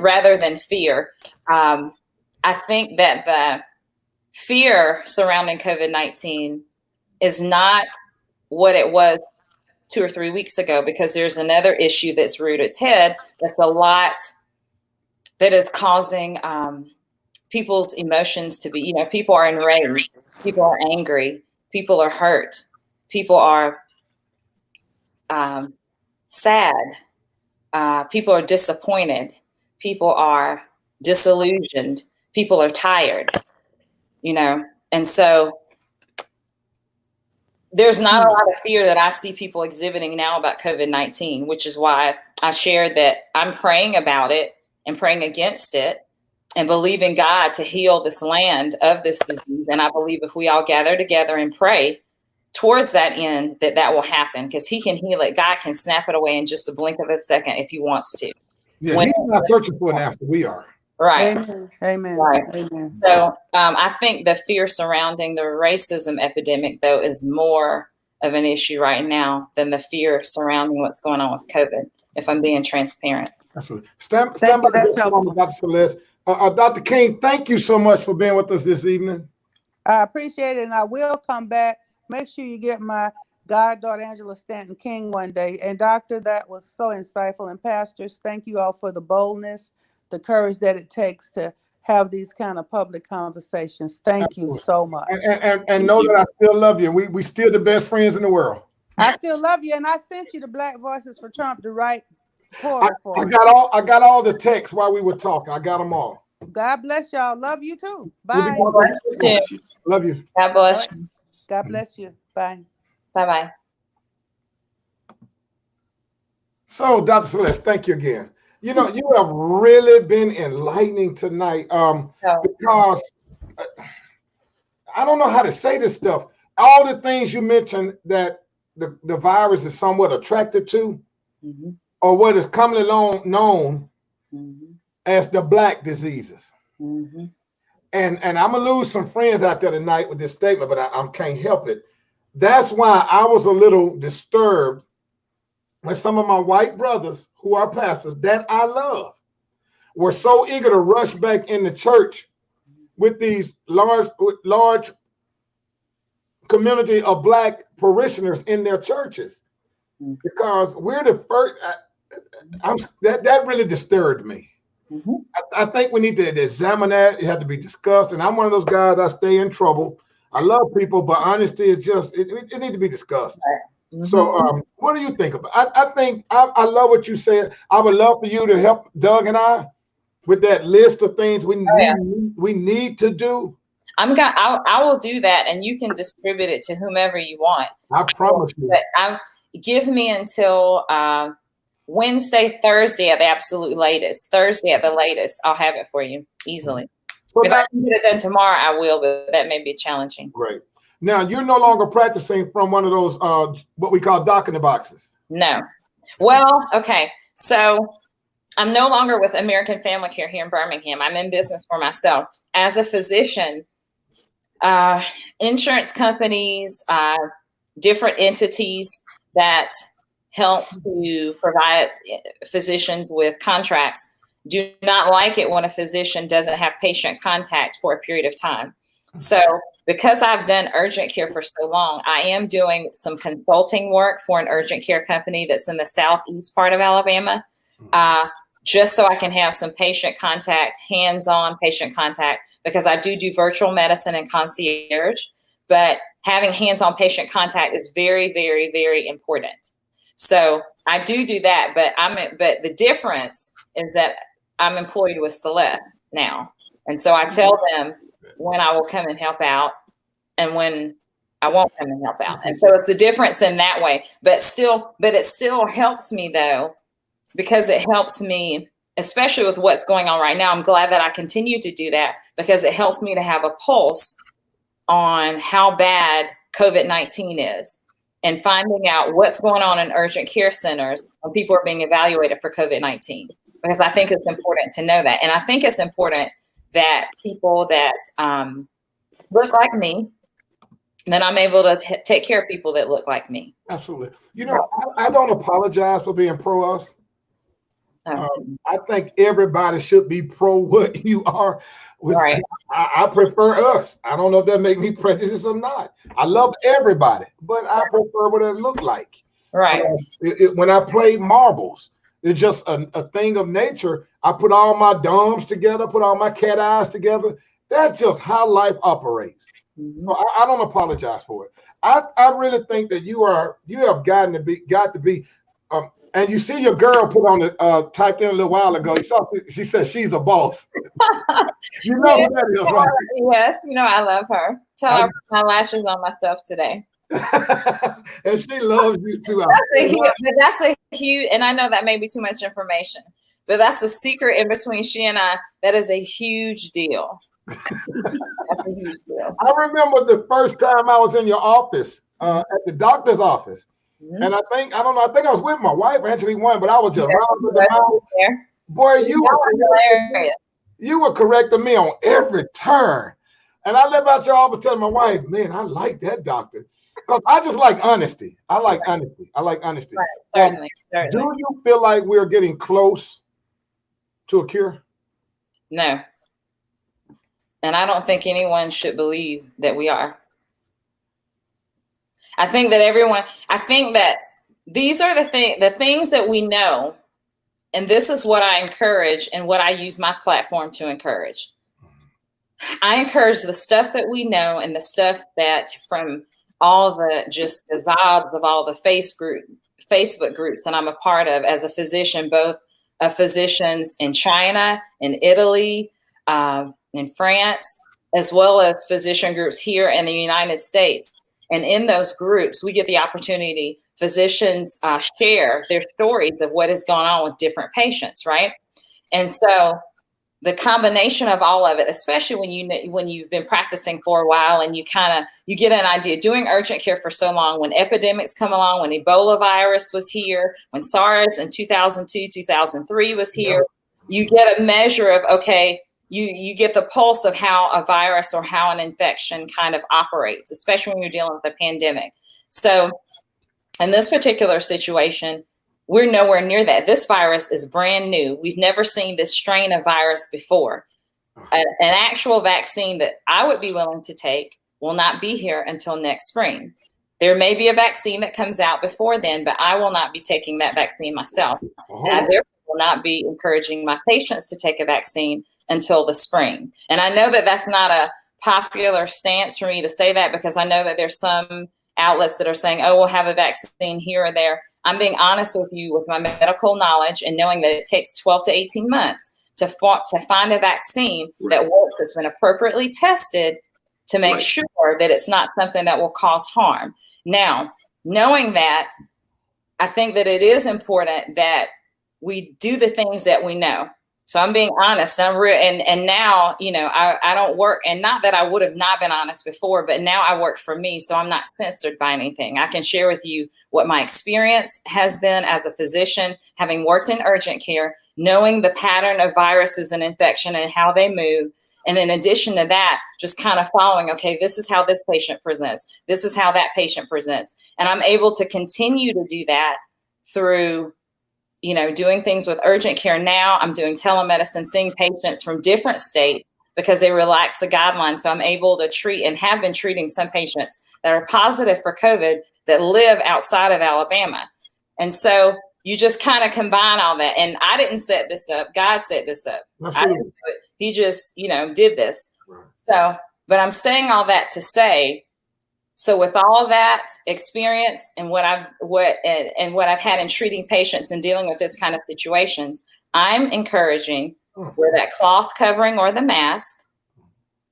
Rather than fear. I think that the fear surrounding COVID-19 is not what it was 2 or 3 weeks ago, because there's another issue that's reared its head. That's a lot that is causing people's emotions to be, people are enraged, people are angry, people are hurt, people are sad. People are disappointed. People are disillusioned. People are tired, and so there's not a lot of fear that I see people exhibiting now about COVID-19, which is why I shared that I'm praying about it and praying against it and believing God to heal this land of this disease. And I believe if we all gather together and pray towards that end, that will happen, because he can heal it. God can snap it away in just a blink of a second if he wants to. Yeah, he's not searching for an answer. We are. Right. Amen. Right. Amen. So I think the fear surrounding the racism epidemic, though, is more of an issue right now than the fear surrounding what's going on with COVID, if I'm being transparent. Absolutely. Stand by Dr. Celeste. Dr. King, thank you so much for being with us this evening. I appreciate it, and I will come back. Make sure you get my goddaughter, Angela Stanton King, one day. And doctor, that was so insightful. And pastors, thank you all for the boldness, the courage that it takes to have these kind of public conversations. Thank you so much. And know that I still love you. We still the best friends in the world. I still love you, and I sent you the Black Voices for Trump to write portal for. I got all the texts while we were talking. I got them all. God bless y'all. Love you too. Bye. Love you. God bless you. God bless you. Bye. Bye-bye. So, Dr. Celeste, thank you again. You have really been enlightening tonight because I don't know how to say this stuff. All the things you mentioned that the virus is somewhat attracted to, or what is commonly known as the Black diseases. And I'm going to lose some friends out there tonight with this statement, but I can't help it. That's why I was a little disturbed when some of my white brothers who are pastors that I love were so eager to rush back in the church with these large community of Black parishioners in their churches, because we're the first. That really disturbed me. I think we need to examine that. It had to be discussed. And I'm one of those guys, I stay in trouble. I love people, but honesty is just, it needs to be discussed. So what do you think about it? I think I love what you said. I would love for you to help Doug and I with that list of things we need to do. I will do that, and you can distribute it to whomever you want. I promise you. But give me until Wednesday, Thursday at the absolute latest. Thursday at the latest, I'll have it for you easily. So if I can get it done tomorrow, I will, but that may be challenging. Great. Now, you're no longer practicing from one of those, what we call doc in the boxes. No. Well, okay. So I'm no longer with American Family Care here in Birmingham. I'm in business for myself. As a physician, insurance companies, different entities that help to provide physicians with contracts do not like it when a physician doesn't have patient contact for a period of time. So because I've done urgent care for so long, I am doing some consulting work for an urgent care company that's in the southeast part of Alabama, just so I can have some patient contact, hands-on patient contact, because I do virtual medicine and concierge, but having hands-on patient contact is very, very, very important. So I do that, but the difference is that I'm employed with Celeste now. And so I tell them when I will come and help out and when I won't come and help out. And so it's a difference in that way, but it still helps me though, because it helps me, especially with what's going on right now. I'm glad that I continue to do that because it helps me to have a pulse on how bad COVID-19 is and finding out what's going on in urgent care centers when people are being evaluated for COVID-19. Because I think it's important to know that. And I think it's important that people that look like me, then I'm able to take care of people that look like me. Absolutely. You know, I don't apologize for being pro us. I think everybody should be pro what you are. Right. I prefer us. I don't know if that makes me prejudiced or not. I love everybody, but I prefer what it look like. Right. When I play marbles, it's just a thing of nature. I put all my domes together, put all my cat eyes together. That's just how life operates. Mm-hmm. So I don't apologize for it. I really think that you have got to be. And you see your girl put on the typed in a little while ago. She says she's a boss. You know who that is, right? Yes, you know I love her. Tell her I put my lashes on myself today. And she loves you too. That's a huge, and I know that may be too much information, but that's a secret in between she and I. That is a huge deal. That's a huge deal. I remember the first time I was in your office, at the doctor's office. Mm-hmm. And I think I was with my wife, Angela One, but I was just round with the mouth. Boy, you were correcting me on every turn. And I live out your office telling my wife, man, I like that doctor. Because I just like honesty. I like honesty. Right. Certainly. Do you feel like we're getting close to a cure? No. And I don't think anyone should believe that we are. I think that these are the things that we know. And this is what I encourage and what I use my platform to encourage. I encourage the stuff that we know and the stuff that from all the zobs of all the Facebook groups that I'm a part of as a physician, both of physicians in China, in Italy, in France, as well as physician groups here in the United States. And in those groups, we get the opportunity, physicians share their stories of what has gone on with different patients, right? And so the combination of all of it, especially when you've been practicing for a while and you get an idea, doing urgent care for so long, when epidemics come along, when Ebola virus was here, when SARS in 2002, 2003 was here, you get a measure of, okay, you get the pulse of how a virus or how an infection kind of operates, especially when you're dealing with a pandemic. So in this particular situation, we're nowhere near that. This virus is brand new. We've never seen this strain of virus before. An actual vaccine that I would be willing to take will not be here until next spring. There may be a vaccine that comes out before then, but I will not be taking that vaccine myself. I therefore will not be encouraging my patients to take a vaccine until the spring. And I know that that's not a popular stance for me to say that, because I know that there's some outlets that are saying, oh, we'll have a vaccine here or there. I'm being honest with you with my medical knowledge and knowing that it takes 12 to 18 months to find a vaccine that works, that's been appropriately tested to make Right. sure that it's not something that will cause harm. Now, knowing that, I think that it is important that we do the things that we know. So I'm being honest. I'm real, and now, you know, I don't work, and not that I would have not been honest before, but now I work for me, so I'm not censored by anything. I can share with you what my experience has been as a physician, having worked in urgent care, knowing the pattern of viruses and infection and how they move. And in addition to that, just kind of following, okay, this is how this patient presents. This is how that patient presents. And I'm able to continue to do that through, you know, doing things with urgent care. Now I'm doing telemedicine, seeing patients from different states because they relax the guidelines. So I'm able to treat, and have been treating, some patients that are positive for COVID that live outside of Alabama. And so you just kind of combine all that. And I didn't set this up. God set this up. I didn't do it. He just, you know, did this. Right. So, but I'm saying all that to say, so with all that experience and what I've had in treating patients and dealing with this kind of situations, I'm encouraging wear that cloth covering or the mask,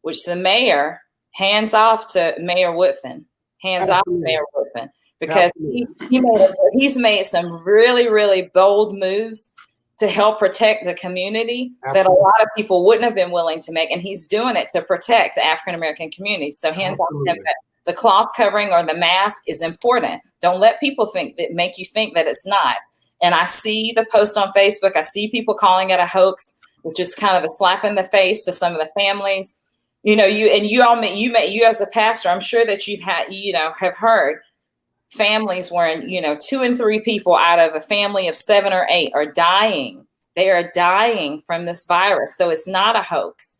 which the mayor, hands off to Mayor Woodfin, because he's made some really, really bold moves to help protect the community that a lot of people wouldn't have been willing to make, and he's doing it to protect the African American community. So hands off to him. The cloth covering or the mask is important. Don't let people make you think that it's not. And I see the post on Facebook. I see people calling it a hoax, which is kind of a slap in the face to some of the families. You know, you as a pastor, I'm sure that you've had, you know, have heard families where, you know, 2 and 3 people out of a family of 7 or 8 are dying. They are dying from this virus. So it's not a hoax.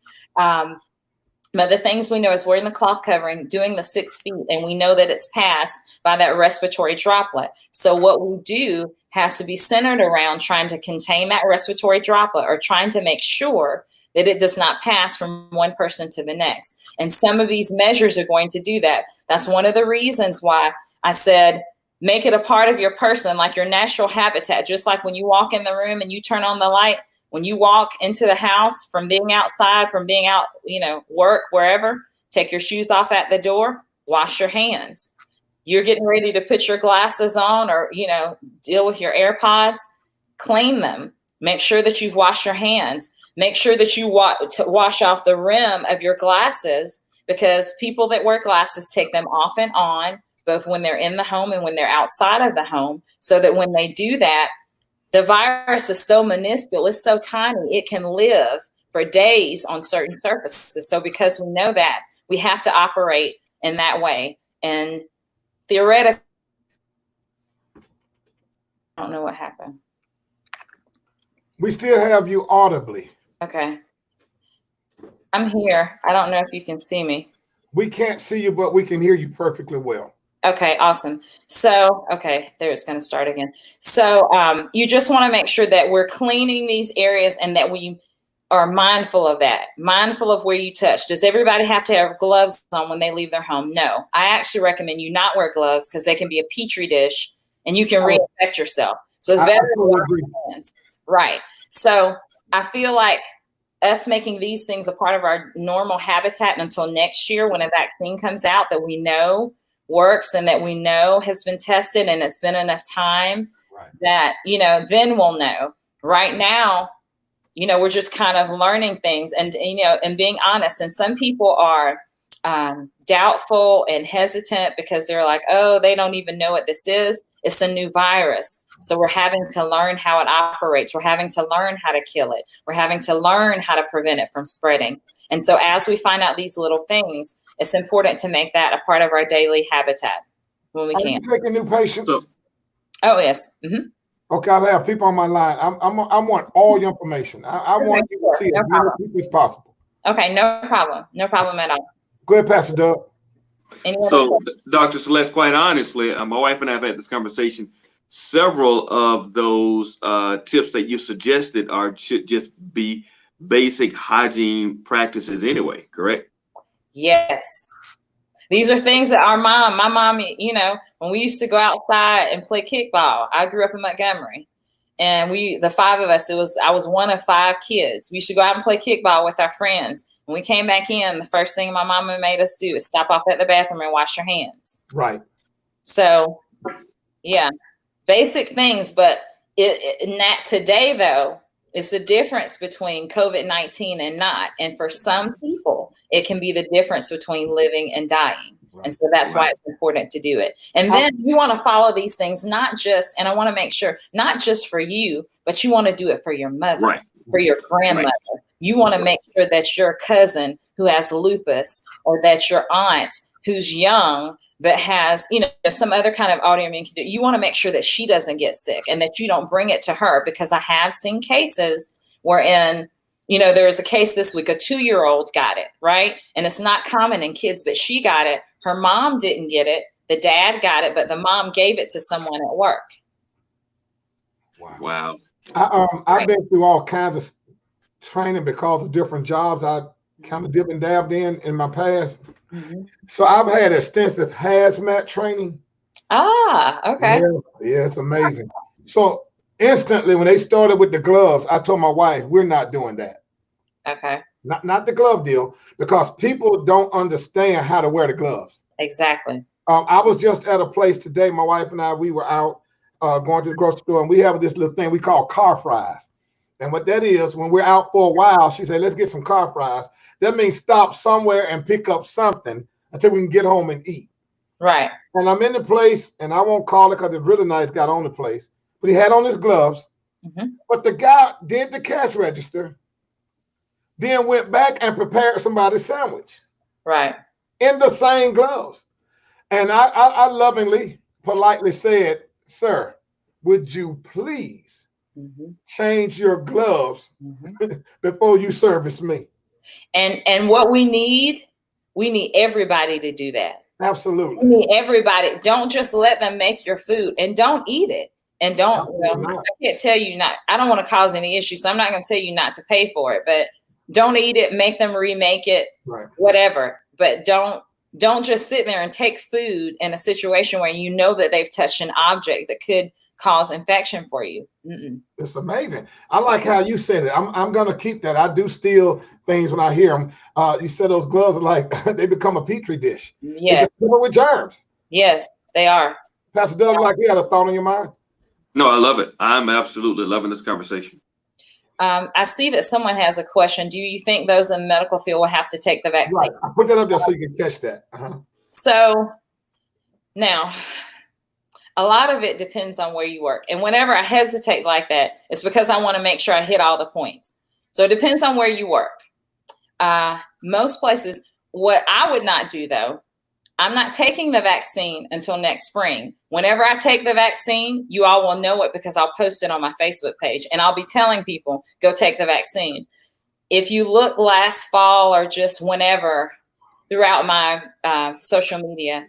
But the things we know is wearing the cloth covering, doing the 6 feet, and we know that it's passed by that respiratory droplet. So what we do has to be centered around trying to contain that respiratory droplet, or trying to make sure that it does not pass from one person to the next. And some of these measures are going to do that. That's one of the reasons why I said, make it a part of your person, like your natural habitat. Just like when you walk in the room and you turn on the light, when you walk into the house from being outside, from being out, you know, work, wherever, take your shoes off at the door, wash your hands. You're getting ready to put your glasses on, or, you know, deal with your AirPods, clean them. Make sure that you've washed your hands. Make sure that you wash off the rim of your glasses, because people that wear glasses take them off and on, both when they're in the home and when they're outside of the home, so that when they do that, the virus is so minuscule, it's so tiny, it can live for days on certain surfaces. So because we know that, we have to operate in that way. And theoretically, I don't know what happened. We still have you audibly. Okay. I'm here. I don't know if you can see me. We can't see you, but we can hear you perfectly well. Okay, awesome. So, okay, there it's going to start again. So you just want to make sure that we're cleaning these areas, and that we are mindful of that, mindful of where you touch. Does everybody have to have gloves on when they leave their home? No. I actually recommend you not wear gloves, because they can be a petri dish and you can reinfect yourself. So it's better to wash your hands. Right. So I feel like us making these things a part of our normal habitat until next year, when a vaccine comes out that we know works and that we know has been tested and it's been enough time, that, you know, then we'll know. Right now, you know, we're just kind of learning things, and, you know, and being honest. And some people are doubtful and hesitant because they're like, oh, they don't even know what this is. It's a new virus. So we're having to learn how it operates. We're having to learn how to kill it. We're having to learn how to prevent it from spreading. And so as we find out these little things, it's important to make that a part of our daily habitat when we can. Are you taking new patients? Oh, yes. Mm-hmm. Okay, I have people on my line. I want all your information. I want you to see as many people as possible. Okay, no problem. No problem at all. Go ahead, Pastor Doug. So, Dr. Celeste, quite honestly, my wife and I have had this conversation. Several of those tips that you suggested should just be basic hygiene practices anyway, correct? Yes. These are things that my mom, you know, when we used to go outside and play kickball, I grew up in Montgomery, and the 5 of us, I was one of 5 kids. We used to go out and play kickball with our friends. When we came back in, the first thing my mama made us do is stop off at the bathroom and wash your hands. Right. So, yeah, basic things. But not today, though, it's the difference between COVID-19 and not. And for some people, it can be the difference between living and dying. Right. And so that's why it's important to do it. And then you want to follow these things, not just, and I want to make sure, not just for you, but you want to do it for your mother, right, for your grandmother. Right. You want to make sure that your cousin who has lupus, or that your aunt who's young but has, you know, some other kind of autoimmune condition, you want to make sure that she doesn't get sick and that you don't bring it to her, because I have seen cases wherein, you know, there was a case this week, a 2-year-old got it, right? And it's not common in kids, but she got it. Her mom didn't get it. The dad got it, but the mom gave it to someone at work. Wow. I've been through all kinds of training because of different jobs I kind of dipped and dabbed in my past. Mm-hmm. So I've had extensive hazmat training. Ah, okay. Yeah, it's amazing. So instantly when they started with the gloves, I told my wife, we're not doing that. Okay. Not the glove deal, because people don't understand how to wear the gloves. Exactly. I was just at a place today, my wife and I, we were out going to the grocery store, and we have this little thing we call car fries. And what that is, when we're out for a while, she said, let's get some car fries. That means stop somewhere and pick up something until we can get home and eat. Right. And I'm in the place, and I won't call it because it's really nice guy on the place, but he had on his gloves. Mm-hmm. But the guy did the cash register, then went back and prepared somebody's sandwich. Right. In the same gloves. And I lovingly, politely said, sir, would you please change your gloves before you service me? And what we need everybody to do that. Absolutely. We need everybody. Don't just let them make your food, and don't eat it. And don't, I can't tell you not, I don't want to cause any issues, so I'm not going to tell you not to pay for it, but don't eat it, make them remake it, whatever. But don't just sit there and take food in a situation where you know that they've touched an object that could cause infection for you. Mm-mm. It's amazing. I like how you said it. I'm going to keep that. I do steal things when I hear them. You said those gloves are like, they become a petri dish. Yes. With germs. Yes, they are. Pastor Doug, like you had a thought on your mind? No, I love it. I'm absolutely loving this conversation. I see that someone has a question. Do you think those in the medical field will have to take the vaccine? Right. I put that up there so you can catch that. So now, a lot of it depends on where you work. And whenever I hesitate like that, it's because I want to make sure I hit all the points. So it depends on where you work. Most places, what I would not do though, I'm not taking the vaccine until next spring. Whenever I take the vaccine, you all will know it because I'll post it on my Facebook page and I'll be telling people, go take the vaccine. If you look last fall or just whenever throughout my social media,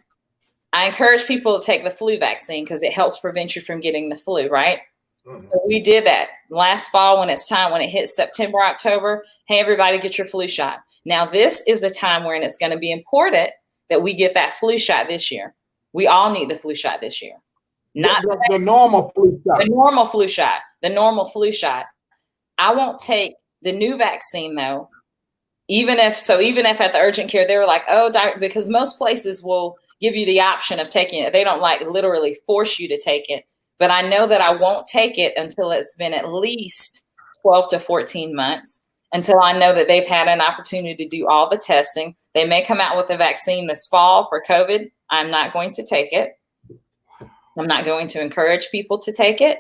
I encourage people to take the flu vaccine because it helps prevent you from getting the flu, right? Mm-hmm. So we did that last fall when it hits September, October. Hey, everybody get your flu shot. Now, this is a time when it's going to be important that we get that flu shot this year. We all need the flu shot this year. Not the normal flu shot. The normal flu shot. The normal flu shot. I won't take the new vaccine though. Even if at the urgent care, they were like, oh, because most places will give you the option of taking it. They don't like literally force you to take it. But I know that I won't take it until it's been at least 12 to 14 months, until I know that they've had an opportunity to do all the testing. They may come out with a vaccine this fall for COVID. I'm not going to take it. I'm not going to encourage people to take it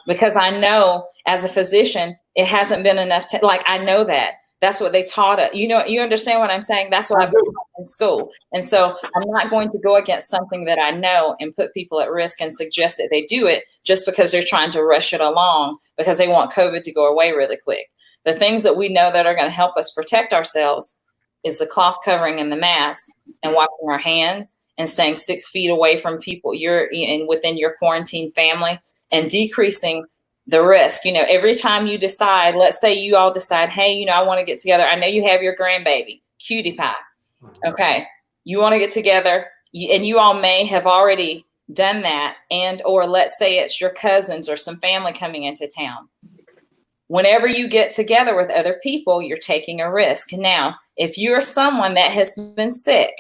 because I know as a physician, it hasn't been enough. I know that. That's what they taught us. You know, you understand what I'm saying? That's what I've been in school. And so I'm not going to go against something that I know and put people at risk and suggest that they do it just because they're trying to rush it along because they want COVID to go away really quick. The things that we know that are going to help us protect ourselves is the cloth covering and the mask and washing our hands and staying 6 feet away from people within your quarantine family and decreasing the risk. You know, every time you decide, let's say you all decide, hey, I want to get together. I know you have your grandbaby, cutie pie. Okay. You want to get together and you all may have already done that. Or let's say it's your cousins or some family coming into town. whenever you get together with other people, you're taking a risk. Now, if you're someone that has been sick,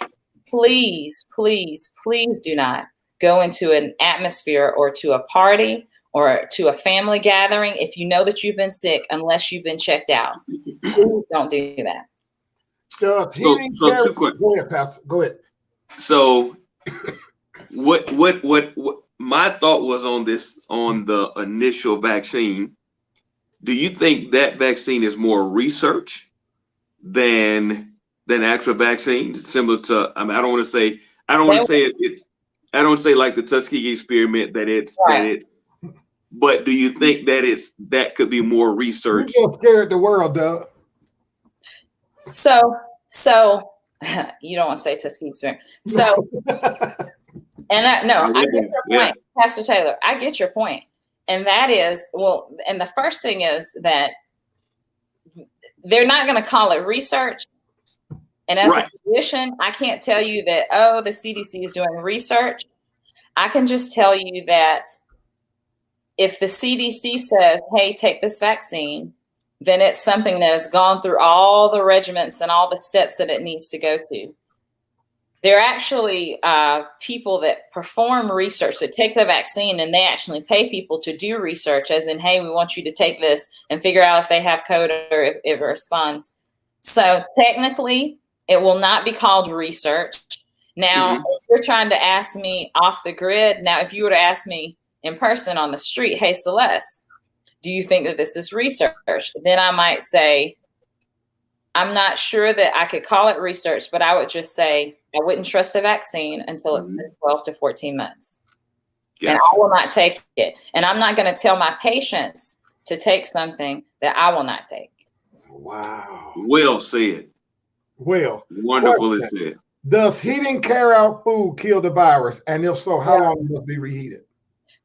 please, please, please do not go into an atmosphere or to a party or to a family gathering if you know that you've been sick, unless you've been checked out. Please don't do that. So two quick. Go ahead, Pastor. Go ahead. So what my thought was on this, on the initial vaccine, do you think that vaccine is more research than actual vaccines? Similar to, I mean, I don't want to say like the Tuskegee experiment but do you think that that could be more research? You just scared the world, Doug. So you don't want to say Tuskegee experiment. So, and I get your point, Pastor Taylor. I get your point. And that is, well, and the first thing is that they're not going to call it research. And as a physician, I can't tell you that, oh, the CDC is doing research. I can just tell you that if the CDC says, hey, take this vaccine, then it's something that has gone through all the regimens and all the steps that it needs to go to. There are actually people that perform research, that take the vaccine, and they actually pay people to do research, as in, hey, we want you to take this and figure out if they have COVID or if it responds. So technically, it will not be called research. Now, if you're trying to ask me off the grid, now, if you were to ask me in person on the street, hey, Celeste, do you think that this is research? Then I might say, I'm not sure that I could call it research, but I would just say, I wouldn't trust a vaccine until it's been 12 to 14 months. Gotcha. And I will not take it. And I'm not going to tell my patients to take something that I will not take. Wow. Well said. Well. Wonderfully said. Does heating carryout food kill the virus? And if so, how long must it be reheated?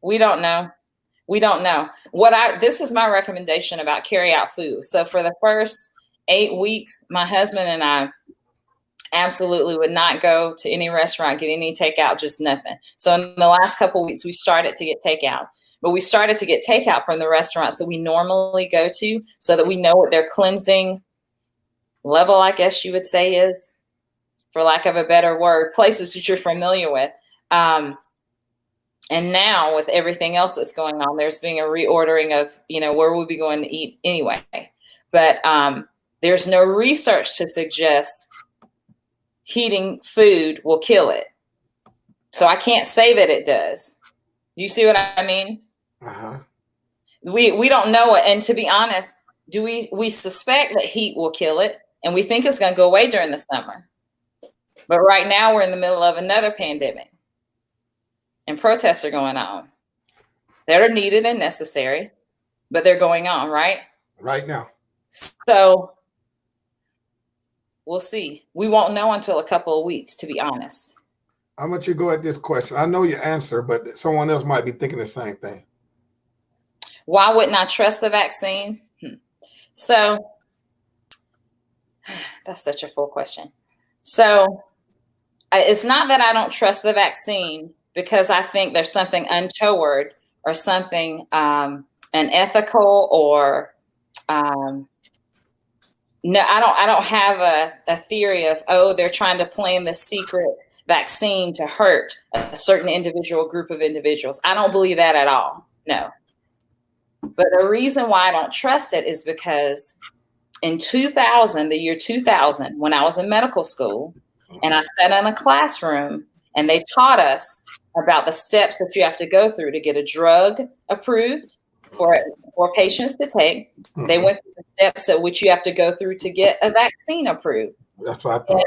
We don't know. We don't know. This is my recommendation about carryout food. So for the first 8 weeks, my husband and I absolutely would not go to any restaurant, get any takeout, just nothing. So in the last couple of weeks, we started to get takeout, but we started to get takeout from the restaurants that we normally go to, so that we know what their cleansing level, I guess you would say, is, for lack of a better word, places that you're familiar with. And now with everything else that's going on, there's being a reordering of, where we'll be going to eat anyway. But there's no research to suggest heating food will kill it. So I can't say that it does. You see what I mean? Uh-huh. We don't know it. And to be honest, we suspect that heat will kill it, and we think it's going to go away during the summer. But right now we're in the middle of another pandemic, and protests are going on. They're needed and necessary, but they're going on, right? Right now. So we'll see. We won't know until a couple of weeks, to be honest. I'll let you go at this question. I know your answer, but someone else might be thinking the same thing. Why wouldn't I trust the vaccine? So that's such a full question. So it's not that I don't trust the vaccine, because I think there's something untoward or something unethical or no, I don't have a theory of, oh, they're trying to plan this secret vaccine to hurt a certain individual group of individuals. I don't believe that at all. No. But the reason why I don't trust it is because in the year 2000, when I was in medical school and I sat in a classroom and they taught us about the steps that you have to go through to get a drug approved for patients to take. They went through the steps at which you have to go through to get a vaccine approved. That's what I thought.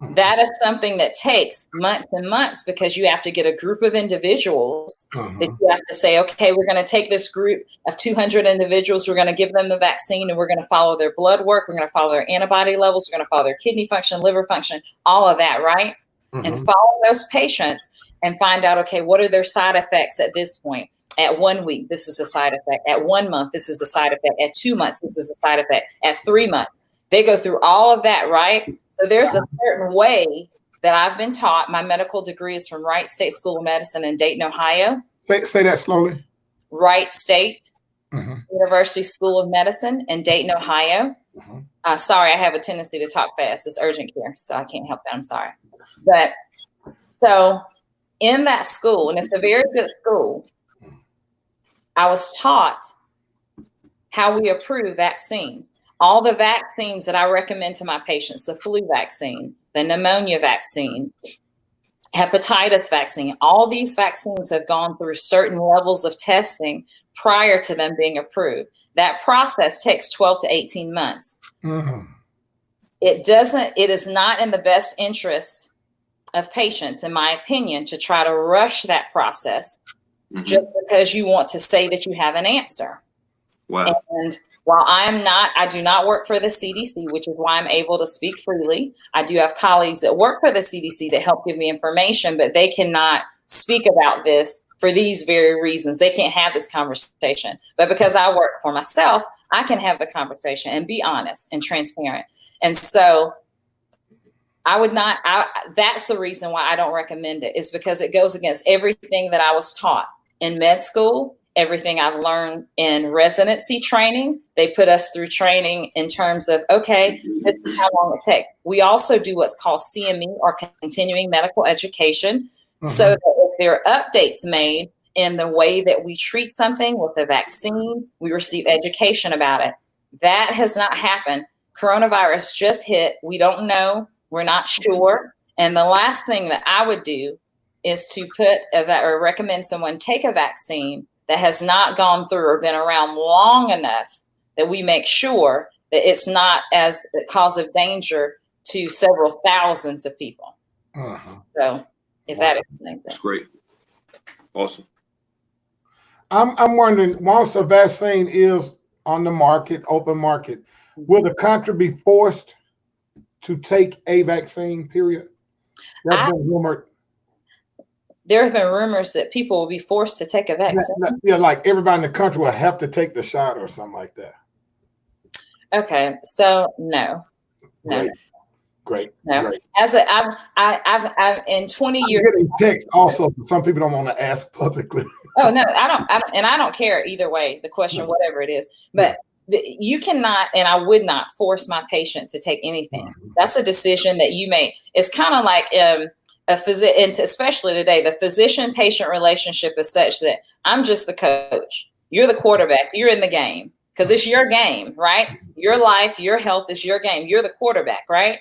And that is something that takes months and months, because you have to get a group of individuals that you have to say, okay, we're going to take this group of 200 individuals. We're going to give them the vaccine, and we're going to follow their blood work. We're going to follow their antibody levels. We're going to follow their kidney function, liver function, all of that, right? And follow those patients and find out, okay, what are their side effects at this point? At 1 week, this is a side effect. At 1 month, this is a side effect. At 2 months, this is a side effect. At 3 months, they go through all of that, right? So there's a certain way that I've been taught. My medical degree is from Wright State School of Medicine in Dayton, Ohio. Say that slowly. Wright State University School of Medicine in Dayton, Ohio. Sorry, I have a tendency to talk fast. It's urgent care, so I can't help that. I'm sorry. But so in that school, and it's a very good school, I was taught how we approve vaccines. All the vaccines that I recommend to my patients, the flu vaccine, the pneumonia vaccine, hepatitis vaccine, all these vaccines have gone through certain levels of testing prior to them being approved. That process takes 12 to 18 months. It is not in the best interest of patients, in my opinion, to try to rush that process just because you want to say that you have an answer. Wow. And while I do not work for the CDC, which is why I'm able to speak freely. I do have colleagues that work for the CDC that help give me information, but they cannot speak about this for these very reasons. They can't have this conversation. But because I work for myself, I can have the conversation and be honest and transparent. And so that's the reason why I don't recommend it, is because it goes against everything that I was taught in med school, everything I've learned in residency training. They put us through training in terms of, okay, this is how long it takes. We also do what's called CME, or continuing medical education. So that if there are updates made in the way that we treat something with the vaccine, we receive education about it. That has not happened. Coronavirus just hit. We don't know. We're not sure. And the last thing that I would do is to recommend someone take a vaccine that has not gone through or been around long enough that we make sure that it's not as a cause of danger to several thousands of people. So if that explains it. That's great. Awesome. I'm wondering, once a vaccine is on the market, open market, will the country be forced to take a vaccine, period? That's been rumored. There have been rumors that people will be forced to take a vaccine. Yeah, like everybody in the country will have to take the shot or something like that. Okay, so no. Great. As I've in 20 years. I'm getting text also. Some people don't want to ask publicly. Oh no, I don't care either way. The question, whatever it is, but you cannot, and I would not force my patient to take anything. That's a decision that you make. It's kind of like a physician, and especially today, the physician-patient relationship is such that I'm just the coach. You're the quarterback. You're in the game because it's your game, right? Your life, your health is your game. You're the quarterback, right?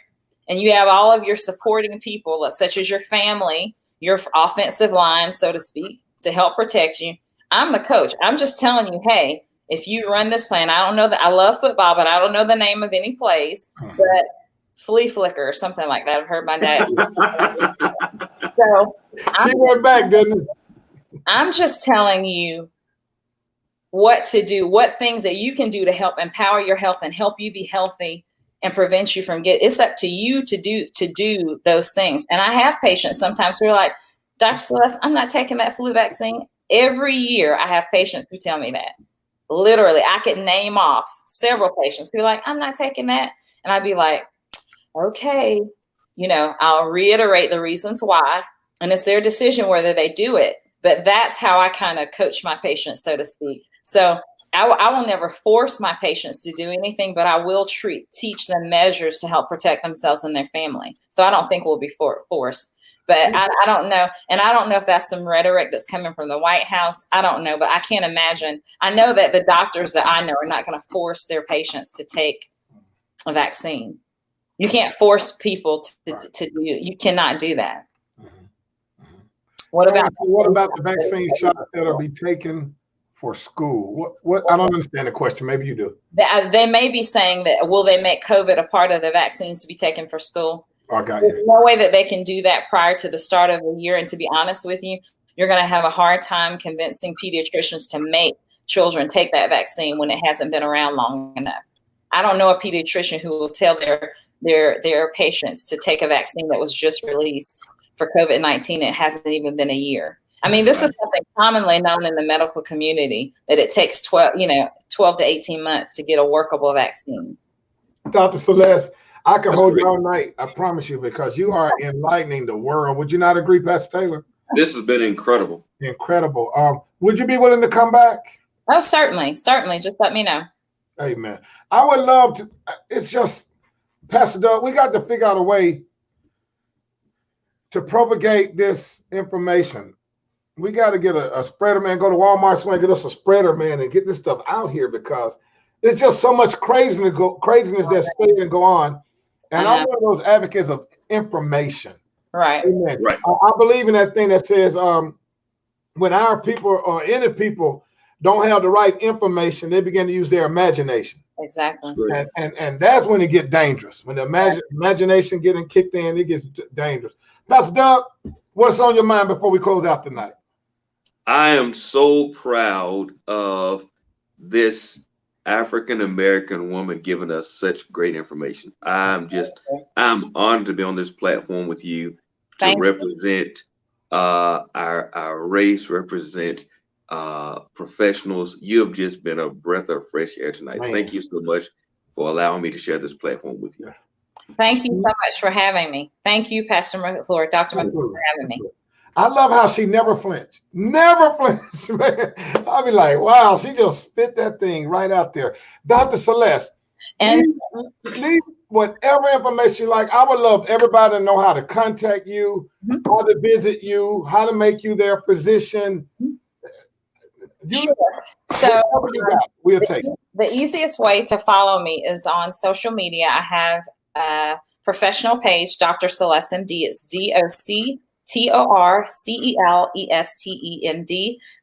And you have all of your supporting people, such as your family, your offensive line, so to speak, to help protect you. I'm the coach. I'm just telling you, hey, if you run this plan, I don't know that I love football, but I don't know the name of any plays, but flea flicker or something like that. I've heard my dad. So she went back, didn't it? I'm just telling you what to do, what things that you can do to help empower your health and help you be healthy and prevent you from it's up to you to do those things. And I have patients sometimes who are like, Dr. Celeste, I'm not taking that flu vaccine. Every year I have patients who tell me that. Literally, I could name off several patients who are like, I'm not taking that. And I'd be like, okay, I'll reiterate the reasons why. And it's their decision whether they do it. But that's how I kind of coach my patients, so to speak. So I will never force my patients to do anything, but I will teach them measures to help protect themselves and their family. So I don't think we'll be forced. But I don't know. And I don't know if that's some rhetoric that's coming from the White House. I don't know, but I can't imagine. I know that the doctors that I know are not going to force their patients to take a vaccine. You can't force people to do it. You cannot do that. What about the vaccine shots that'll be taken for school? What I don't understand the question. Maybe you do. They may be saying that, will they make COVID a part of the vaccines to be taken for school? Okay. There's no way that they can do that prior to the start of the year. And to be honest with you, you're going to have a hard time convincing pediatricians to make children take that vaccine when it hasn't been around long enough. I don't know a pediatrician who will tell their patients to take a vaccine that was just released for COVID-19. It hasn't even been a year. I mean, this is something commonly known in the medical community, that it takes 12 to 18 months to get a workable vaccine. Dr. Celeste, I can hold you all night, I promise you, because you are enlightening the world. Would you not agree, Pastor Taylor? This has been incredible. Incredible. Would you be willing to come back? Oh, certainly. Just let me know. Amen. I would love to. It's just, Pastor Doug, we got to figure out a way to propagate this information. We got to get a spreader man, go to Walmart somewhere, get us a spreader man and get this stuff out here, because there's just so much craziness that's said and go on. And I'm one of those advocates of information. Right. Amen. Right. I believe in that thing that says when our people or any people don't have the right information, they begin to use their imagination. Exactly. And that's when it gets dangerous. When the imagination getting kicked in, it gets dangerous. Pastor Doug, what's on your mind before we close out tonight? I am so proud of this African-American woman giving us such great information. I'm honored to be on this platform with you to represent our race, represent professionals. You have just been a breath of fresh air tonight. Man. Thank you so much for allowing me to share this platform with you. Thank you so much for having me. Thank you, Pastor McClure, Dr. McClure, for having me. I love how she never flinched. Never flinched, man. I'll be like, wow, she just spit that thing right out there. Dr. Celeste, and leave whatever information you like. I would love everybody to know how to contact you, how to visit you, how to make you their physician. Sure. So we'll take it. The easiest way to follow me is on social media. I have a professional page, Dr. Celeste MD. It's DocCelestemd.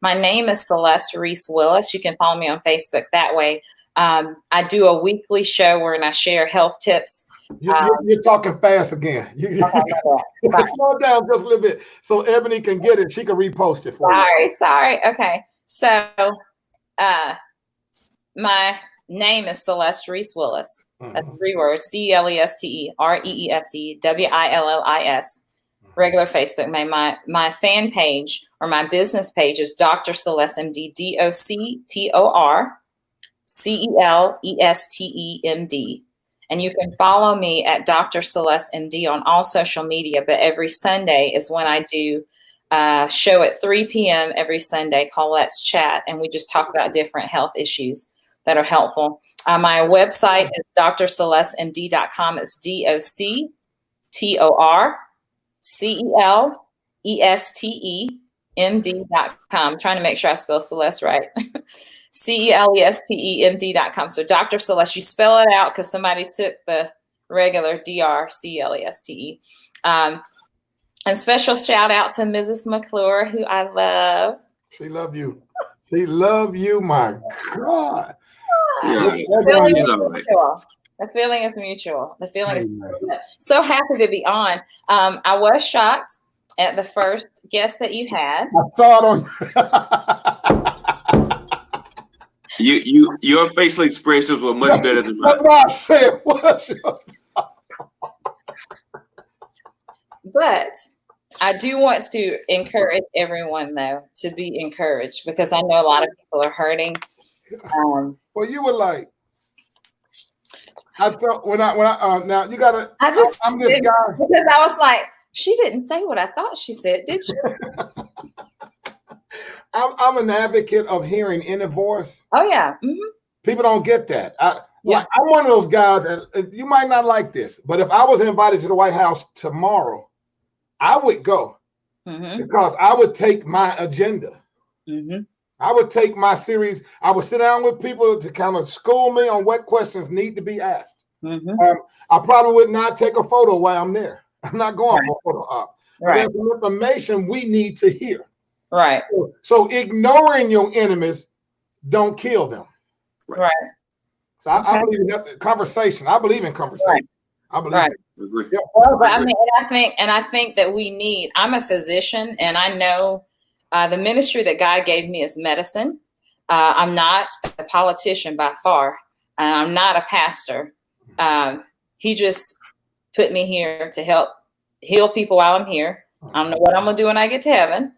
My name is Celeste Reese Willis. You can follow me on Facebook that way. I do a weekly show where I share health tips. You're talking fast again. Slow down just a little bit so Ebony can get it. She can repost it for you. Sorry. Okay. So my name is Celeste Reese Willis. That's 3 words: CelesteReesewillis. Regular Facebook. My fan page or my business page is Dr. Celeste MD. DocCelestemd. And you can follow me at Dr. Celeste MD on all social media. But every Sunday is when I do show at 3 p.m. every Sunday called Let's Chat, and we just talk about different health issues that are helpful. My website is drcelestemd.com. It's DocCelestemd.com. I'm trying to make sure I spell Celeste right. CelestemD.com. So Dr. Celeste, you spell it out because somebody took the regular DRCLESTE. And special shout out to Mrs. McClure, who I love. She love you. She love you, my God. The feeling is mutual. The feeling is so happy to be on. I was shocked at the first guest that you had. I saw it on your facial expressions were much better than mine. I said, but I do want to encourage everyone, though, to be encouraged, because I know a lot of people are hurting. Well, you were like, I thought now you gotta. I'm this guy because I was like, she didn't say what I thought she said, did she? I'm an advocate of hearing inner voice. Oh yeah. People don't get that. I'm one of those guys, and you might not like this, but if I was invited to the White House tomorrow, I would go because I would take my agenda. I would take my series. I would sit down with people to kind of school me on what questions need to be asked. I probably would not take a photo while I'm there. I'm not going for a photo op. There's some information we need to hear. Right. So ignoring your enemies don't kill them. Right. So I believe in conversation. I believe in conversation. Right. I believe. Right. Yeah. Well, but I mean, I think that we need. I'm a physician, and I know the ministry that God gave me is medicine. I'm not a politician by far. I'm not a pastor. He just put me here to help heal people while I'm here. I don't know what I'm gonna do when I get to heaven,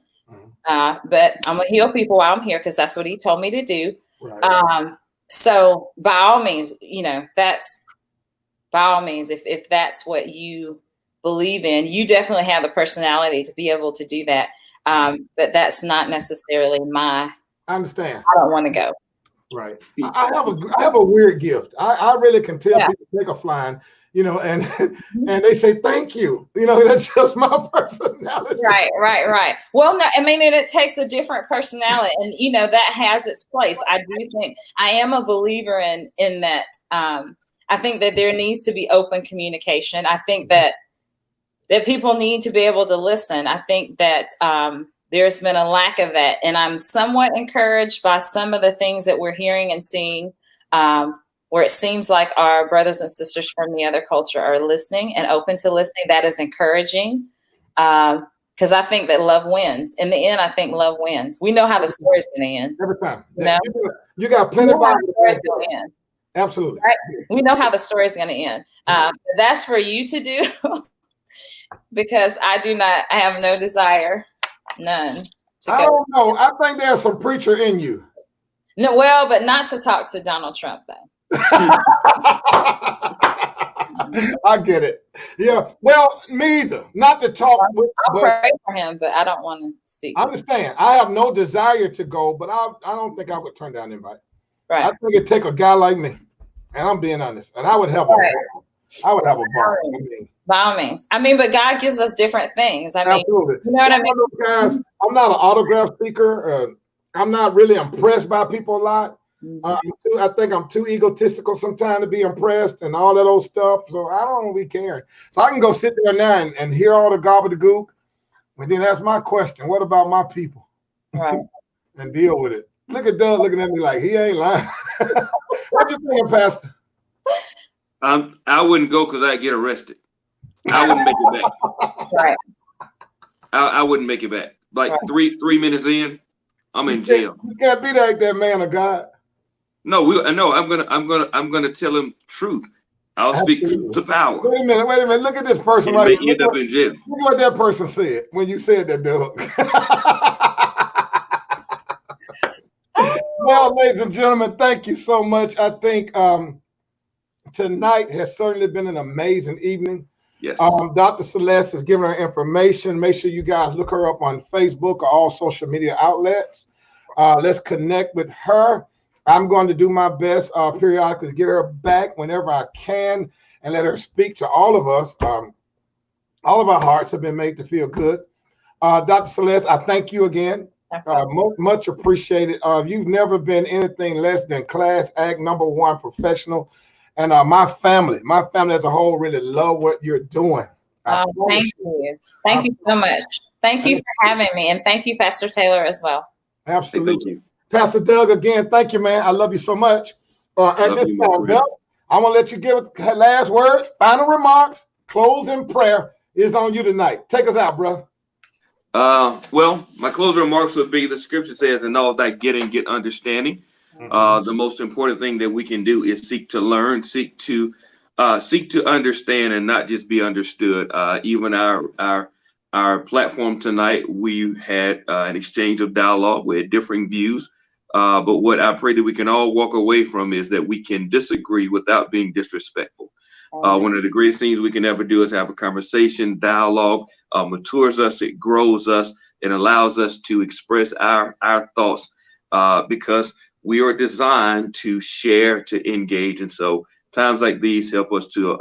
but I'm gonna heal people while I'm here because that's what He told me to do. Right. So by all means, that's by all means, if that's what you believe in, you definitely have the personality to be able to do that. But that's not necessarily my I understand. I don't want to go. Right. I have a weird gift. I really can tell people take a flying, you know, and they say thank you. You know, that's just my personality. Right. Well, no, I mean, and it takes a different personality, and you know that has its place. I do think I am a believer in that. I think that there needs to be open communication. I think that people need to be able to listen. I think that there's been a lack of that. And I'm somewhat encouraged by some of the things that we're hearing and seeing, where it seems like our brothers and sisters from the other culture are listening and open to listening. That is encouraging, because I think that love wins. In the end, I think love wins. We know how the story's going to end. Every time. You know? You got plenty of end. Absolutely. Right? We know how the story is going to end. That's for you to do, because I have no desire. None. I don't know. I think there's some preacher in you. No, well, but not to talk to Donald Trump, though. I get it. Yeah. Well, me either. Not to talk. I'll pray for him, but I don't want to speak. I understand. I have no desire to go, but I don't think I would turn down an invite. Right. I think it'd take a guy like me, and I'm being honest, and I would have a ball. I would have a ball. By all means. I mean, but God gives us different things. I mean, absolutely. You know what I mean? Guys, I'm not an autograph speaker. I'm not really impressed by people a lot. I think I'm too egotistical sometimes to be impressed and all that old stuff. So I don't be caring. So I can go sit there now and hear all the gobbledygook, and then ask my question: what about my people? Right. And deal with it. Look at Doug looking at me like he ain't lying. What you thinking, Pastor? I wouldn't go because I'd get arrested. I wouldn't make it back. Right. I wouldn't make it back. Like right. 3 minutes in, I'm in jail. You can't be like that, man of God. No, I'm gonna tell him truth. I'll speak truth to power. Wait a minute. Look at this person right here. End up in jail. Look what that person said when you said that, Doug. Well, ladies and gentlemen, thank you so much. I think tonight has certainly been an amazing evening. Yes. Dr. Celeste is giving her information. Make sure you guys look her up on Facebook or all social media outlets. Let's connect with her. I'm going to do my best periodically to get her back whenever I can and let her speak to all of us. All of our hearts have been made to feel good. Dr. Celeste, I thank you again. Much appreciated. You've never been anything less than class act #1 professional. And my family as a whole really love what you're doing. Thank you. Thank you so much. Thank you for having me. And thank you, Pastor Taylor, as well. Absolutely. Thank you. Pastor Doug, again, thank you, man. I love you so much. At this time, Doug, I'm going to let you give it last words, final remarks, closing prayer is on you tonight. Take us out, bro. Well, my closing remarks would be the scripture says, in all that get understanding. The most important thing that we can do is seek to learn, seek to understand, and not just be understood. Even our platform tonight, we had an exchange of dialogue. We had differing views. But what I pray that we can all walk away from is that we can disagree without being disrespectful. One of the greatest things we can ever do is have a conversation. Dialogue matures us, it grows us, it allows us to express our thoughts because we are designed to share, to engage. And so times like these help us to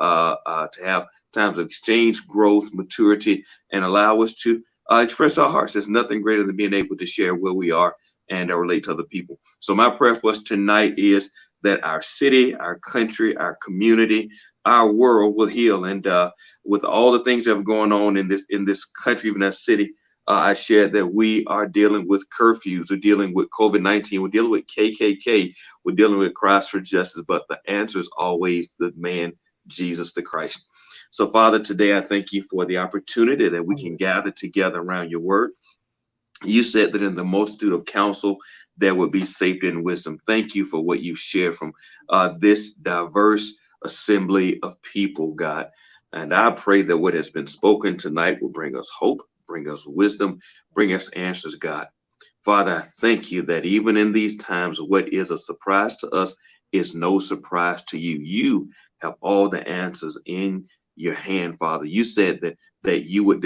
have times of exchange, growth, maturity, and allow us to express our hearts. There's nothing greater than being able to share where we are and relate to other people. So my prayer for us tonight is that our city, our country, our community, our world will heal. And with all the things that are going on in this country, even our city, I shared that we are dealing with curfews, we're dealing with COVID-19, we're dealing with KKK, we're dealing with cries for justice, but the answer is always the man, Jesus the Christ. So Father, today I thank you for the opportunity that we can gather together around your word. You said that in the multitude of counsel, there would be safety and wisdom. Thank you for what you've shared from this diverse assembly of people, God. And I pray that what has been spoken tonight will bring us hope, bring us wisdom, bring us answers, God. Father, I thank you that even in these times, what is a surprise to us is no surprise to you. You have all the answers in your hand, Father. You said that you would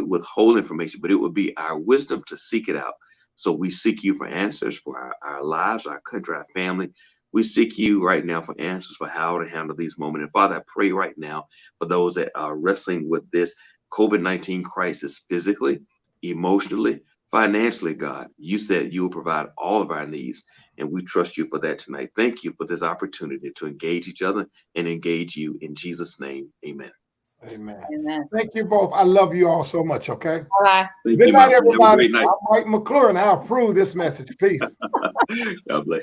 withhold information, but it would be our wisdom to seek it out. So we seek you for answers for our lives, our country, our family. We seek you right now for answers for how to handle these moments. And Father, I pray right now for those that are wrestling with this COVID-19 crisis physically, emotionally, financially, God. You said you will provide all of our needs, and we trust you for that tonight. Thank you for this opportunity to engage each other and engage you in Jesus' name. Amen. Amen. Amen. Thank you both. I love you all so much. Okay. Bye. Thank Good you, night, my friend. Have a everybody. great night. I'm Mike McClure, and I approve this message. Peace. God bless.